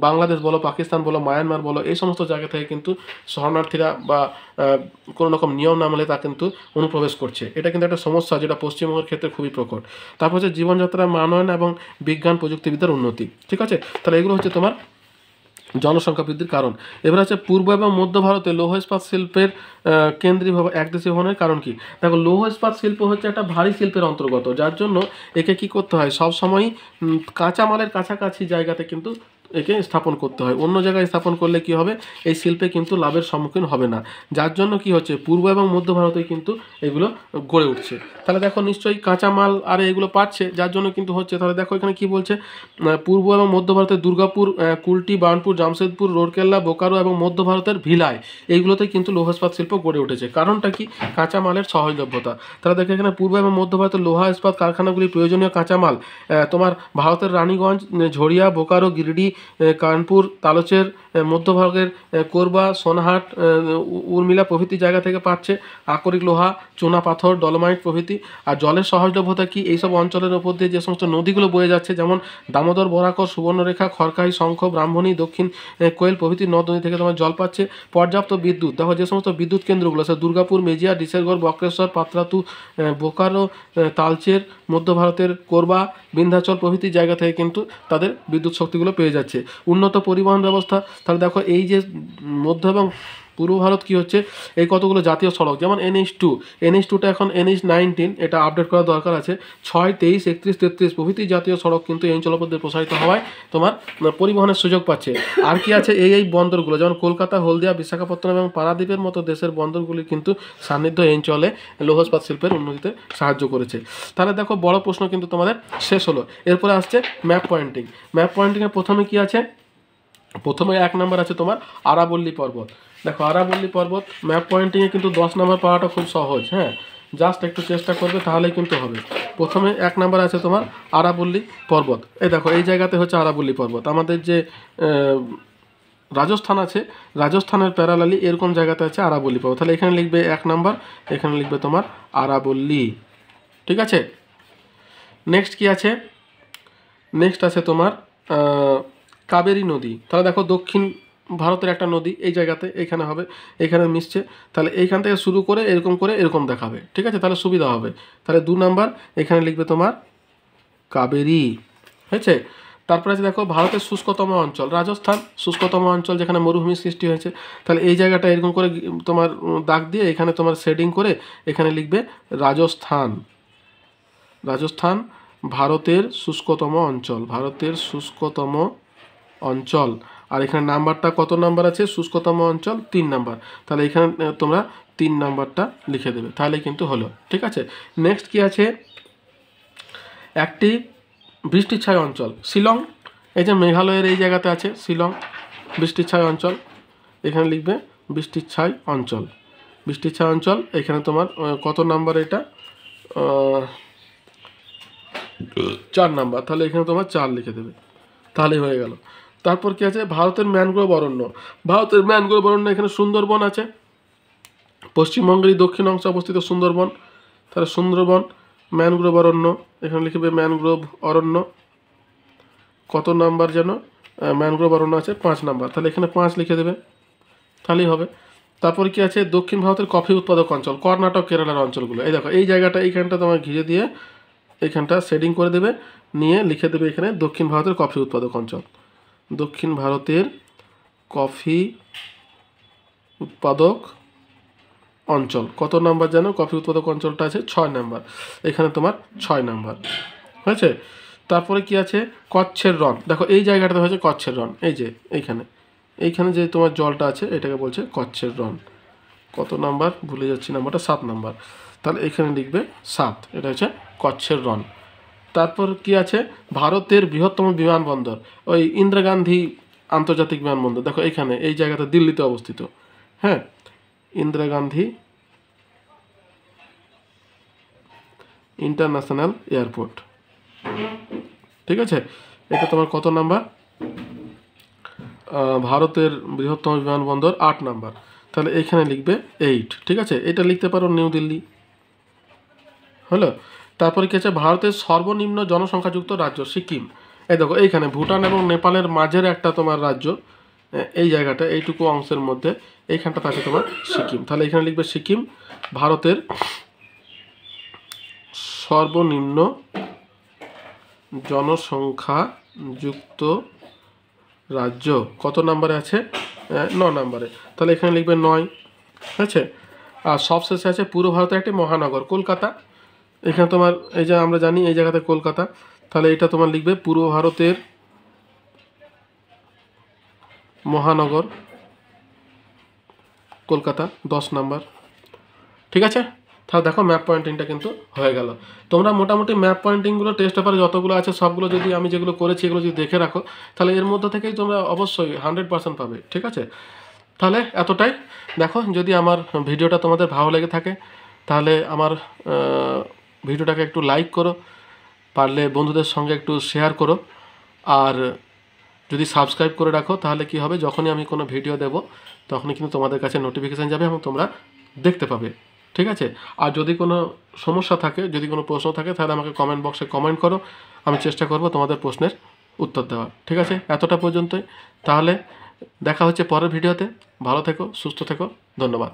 বাংলাদেশ বলো, পাকিস্তান বলো, মায়ানমার বলো, এই সমস্ত জায়গা থেকে কিন্তু শরণার্থীরা বা কোনো রকম নিয়ম না মানলে তা কিন্তু অনুপ্রবেশ করছে। এটা কিন্তু একটা সমস্যা, যেটা পশ্চিমবঙ্গের ক্ষেত্রে খুবই প্রকট। তারপর হচ্ছে জীবনযাত্রার মানোন্নয়ন এবং বিজ্ঞান প্রযুক্তিবিদ্যার উন্নতি। ঠিক আছে, তাহলে এগুলো হচ্ছে তোমার জনসংখ্যা বৃদ্ধির কারণ। এবার আছে পূর্ব এবং মধ্য ভারতে লৌহ ইস্পাত শিল্পের কেন্দ্রীয়ভাবে একদেশীয় হওয়ার কারণ কি, দেখো লৌহ ইস্পাত শিল্প হচ্ছে একটা ভারী শিল্পের অন্তর্গত, যার জন্য একে কি করতে হয়, সবসময়ই কাঁচামালের কাছাকাছি জায়গাতে কিন্তু একে স্থাপন করতে হয়। অন্য জায়গায় স্থাপন করলে কি হবে, এই শিল্পে কিন্তু লাভের সম্মুখীন হবে না, যার জন্য কি হচ্ছে পূর্ব এবং মধ্য ভারতে কিন্তু এগুলো গড়ে উঠছে। তাহলে দেখো নিশ্চয়ই কাঁচামাল আর এগুলো পাচ্ছে, যার জন্য কিন্তু হচ্ছে। তাহলে দেখো এখানে কি বলছে, পূর্ব এবং মধ্য ভারতের দুর্গাপুর, কুলটি, বার্নপুর, জামশেদপুর, রোরকেল্লা, বোকারো এবং মধ্য ভারতের ভিলাই, এইগুলোতে কিন্তু লৌহ ইস্পাত শিল্প গড়ে উঠেছে। কারণটা কি, কাঁচামালের সহজলভ্যতা। তাহলে দেখো এখানে পূর্ব এবং মধ্য ভারতের লোহা ইস্পাত কারখানাগুলি প্রয়োজনীয় কাঁচামাল তোমার ভারতের রানীগঞ্জ, ঝরিয়া, বোকারো, গিরিডি, কানপুর, তালচের, মধ্যভাগের কোরবা, সোনাহাট, উর্মিলা প্রভৃতি জায়গা থেকে পাচ্ছে। আকরিক লোহা, চুনা পাথর, ডলোমাইট প্রভৃতি। আর জলের সহজলভ্যতা কি, এইসব অঞ্চলের ওপর দিয়ে যে সমস্ত নদীগুলো বয়ে যাচ্ছে, যেমন দামোদর, বরাকর, সুবর্ণরেখা, খড়কাই, শঙ্খ, ব্রাহ্মণী, দক্ষিণ কোয়েল প্রভৃতি নদ নদী থেকে তোমার জল পাচ্ছে। পর্যাপ্ত বিদ্যুৎ, দেখো যে সমস্ত বিদ্যুৎ কেন্দ্রগুলো আছে, দুর্গাপুর, মেজিয়া, ডিসেরগড়, বক্রেশ্বর, পাত্রাতু, বোকারো, তালচের, মধ্য ভারতের কোরবা, বিন্ধ্যাচল প্রভৃতি জায়গা থেকে কিন্তু তাদের বিদ্যুৎ শক্তিগুলো পেয়ে যাচ্ছে। উন্নত পরিবহন ব্যবস্থা, তাহলে দেখো এই যে মধ্য এবং পূর্ব ভারত কি হচ্ছে, এই কতগুলো জাতীয় সড়ক, যেমন NH2টা এখন NH19, এটা আপডেট করার দরকার আছে। 6, 23, 31, 33 প্রভৃতি জাতীয় সড়ক কিন্তু এই অঞ্চলের মধ্যে প্রসারিত হওয়ায় তোমার পরিবহনের সুযোগ পাচ্ছে। আর কি আছে, এই বন্দরগুলো, যেমন কলকাতা, হলদিয়া, বিশাখাপত্তনম এবং পারাদ্বীপের মতো দেশের বন্দরগুলি কিন্তু সান্নিধ্য এই অঞ্চলে লৌহ ইস্পাত শিল্পের উন্নতিতে সাহায্য করেছে। তাহলে দেখো বড় প্রশ্ন কিন্তু তোমাদের শেষ হলো। এরপরে আসছে ম্যাপ পয়েন্টিং। ম্যাপ পয়েন্টিংয়ের প্রথমে কি আছে, প্রথমে 1 নম্বর আছে তোমার আরাবল্লী পর্বত। দেখো আরাবল্লী পর্বত ম্যাপ পয়েন্টিংয়ে কিন্তু 10 নম্বর পাওয়াটা খুব সহজ, হ্যাঁ, জাস্ট একটু চেষ্টা করবে তাহলেই কিন্তু হবে। প্রথমে 1 নম্বর আছে তোমার আরাবল্লী পর্বত। এই দেখো এই জায়গাতে হচ্ছে আরাবল্লী পর্বত। আমাদের যে রাজস্থান আছে, রাজস্থানের প্যারালালি এরকম জায়গাতে আছে আরাবল্লী পর্বত। তাহলে এখানে লিখবে 1 নম্বর, এখানে লিখবে তোমার আরাবল্লী। ঠিক আছে, নেক্সট কি আছে, নেক্সট আছে তোমার কাবেরী নদী। তাহলে দেখো দক্ষিণ ভারতের একটা নদী এই জায়গাতে, এইখানে হবে, এখানে মিশছে। তাহলে এইখান থেকে শুরু করে এরকম দেখাবে। ঠিক আছে, তাহলে সুবিধা হবে। তাহলে 2 নাম্বার এখানে লিখবে তোমার কাবেরী। হয়েছে। তারপরে আছে দেখো ভারতের শুষ্কতম অঞ্চল, রাজস্থান শুষ্কতম অঞ্চল, যেখানে মরুভূমির সৃষ্টি হয়েছে। তাহলে এই জায়গাটা এরকম করে তোমার দাগ দিয়ে এখানে তোমার শেডিং করে এখানে লিখবে রাজস্থান। রাজস্থান ভারতের শুষ্কতম অঞ্চল, ভারতের শুষ্কতম অঞ্চল। আর এখানে নাম্বারটা কত নাম্বার আছে, শুষ্কতম অঞ্চল 3 নাম্বার। তাহলে এখানে তোমরা 3 নাম্বারটা লিখে দেবে, তাহলে কিন্তু হলো। ঠিক আছে, নেক্সট কি আছে, একটি বৃষ্টিচ্ছায় অঞ্চল শিলং। এই যে মেঘালয়ের এই জায়গাতে আছে শিলং, বৃষ্টিচ্ছায় অঞ্চল, এখানে লিখবে বৃষ্টিচ্ছায় অঞ্চল। বৃষ্টিচ্ছায় অঞ্চল এখানে তোমার কত নাম্বার, এটা 4 নাম্বার। তাহলে এখানে তোমার 4 লিখে দেবে, তাহলেই হয়ে গেল। তারপর কি আছে, ভারতের ম্যানগ্রোভ অরণ্য। ভারতের ম্যানগ্রোভ অরণ্য, এখানে সুন্দরবন আছে, পশ্চিমবঙ্গের দক্ষিণ অংশে অবস্থিত সুন্দরবন। তাহলে সুন্দরবন ম্যানগ্রোভ অরণ্য, এখানে লিখবে ম্যানগ্রোভ অরণ্য। কত নাম্বার যেন ম্যানগ্রোভ অরণ্য আছে, 5 নাম্বার। তাহলে এখানে 5 লিখে দেবে। তাহলেই হবে। তারপরে কি আছে, দক্ষিণ ভারতের কফি উৎপাদক অঞ্চল, কর্ণাটক কেরালার অঞ্চলগুলো। এই দেখো এই জায়গাটা, এইখানটা তোমার ঘিরে দিয়ে এইখানটা শেডিং করে দেবে, নিয়ে লিখে দেবে এখানে দক্ষিণ ভারতের কফি উৎপাদক অঞ্চল। দক্ষিণ ভারতের কফি উৎপাদক অঞ্চল কত নাম্বার জানো? কফি উৎপাদক অঞ্চলটা আছে 6 নাম্বার, এখানে তোমার 6 নাম্বার হয়েছে। তারপরে কি আছে, কচ্ছের রণ। দেখো এই জায়গাটাতে হয়েছে কচ্ছের রণ, এই যে এইখানে যে তোমার জলটা আছে এটাকে বলছে কচ্ছের রণ। কত নাম্বার ভুলে যাচ্ছি, নাম্বারটা 7 নাম্বার, তাহলে এখানে লিখবে 7, এটা হচ্ছে কচ্ছের রণ। তারপর কি আছে, ভারতের বৃহত্তম বিমানবন্দর, ওই ইন্দিরা গান্ধী আন্তর্জাতিক বিমানবন্দর। দেখো এইখানে এই জায়গাটা দিল্লিতে অবস্থিত, হ্যাঁ, ইন্দিরা গান্ধী ইন্টারন্যাশনাল এয়ারপোর্ট, ঠিক আছে। এটা তোমার কত নাম্বার, ভারতের বৃহত্তম বিমানবন্দর 8 নাম্বার, তাহলে এইখানে লিখবে 8, ঠিক আছে। এটা লিখতে পারো নিউ দিল্লি, হলো। তারপরে কি আছে, ভারতের সর্বনিম্ন জনসংখ্যাযুক্ত রাজ্য সিকিম। এই দেখো এইখানে ভুটান এবং নেপালের মাঝের একটা তোমার রাজ্য, এই জায়গাটা এইটুকু অংশের মধ্যে এইখানটা আছে তোমার সিকিম, তাহলে এখানে লিখবে সিকিম। ভারতের সর্বনিম্ন জনসংখ্যাযুক্ত রাজ্য কত নাম্বারে আছে, 9 নাম্বারে, তাহলে এখানে লিখবে 9, আছে। আর সবশেষে আছে পূর্ব ভারতের একটি মহানগর কলকাতা, এখানে তোমার এই যে আমরা জানি এই জায়গাতে কলকাতা, তাহলে এটা তোমার লিখবে পূর্ব ভারতের মহানগর কলকাতা 10 নাম্বার, ঠিক আছে। তাহলে দেখো ম্যাপ পয়েন্টিংটা কিন্তু হয়ে গেল। তোমরা মোটামুটি ম্যাপ পয়েন্টিংগুলো টেস্ট পেপারে যতগুলো আছে সবগুলো যদি আমি যেগুলো করেছি এগুলো যদি দেখে রাখো, তাহলে এর মধ্যে থেকেই তোমরা অবশ্যই 100% পাবে, ঠিক আছে। তাহলে এতটাই। দেখো যদি আমার ভিডিওটা তোমাদের ভালো লেগে থাকে তাহলে আমার ভিডিওটাকে একটু লাইক করো, পারলে বন্ধুদের সঙ্গে একটু শেয়ার করো, আর যদি সাবস্ক্রাইব করে রাখো তাহলে কি হবে, যখনই আমি কোনো ভিডিও দেব তখনই কিন্তু তোমাদের কাছে নোটিফিকেশান যাবে এবং তোমরা দেখতে পাবে, ঠিক আছে। আর যদি কোনো সমস্যা থাকে, যদি কোনো প্রশ্ন থাকে তাহলে আমাকে কমেন্ট বক্সে কমেন্ট করো, আমি চেষ্টা করব তোমাদের প্রশ্নের উত্তর দেওয়ার, ঠিক আছে। এতটা পর্যন্তই, তাহলে দেখা হচ্ছে পরের ভিডিওতে। ভালো থেকো, সুস্থ থেকো, ধন্যবাদ।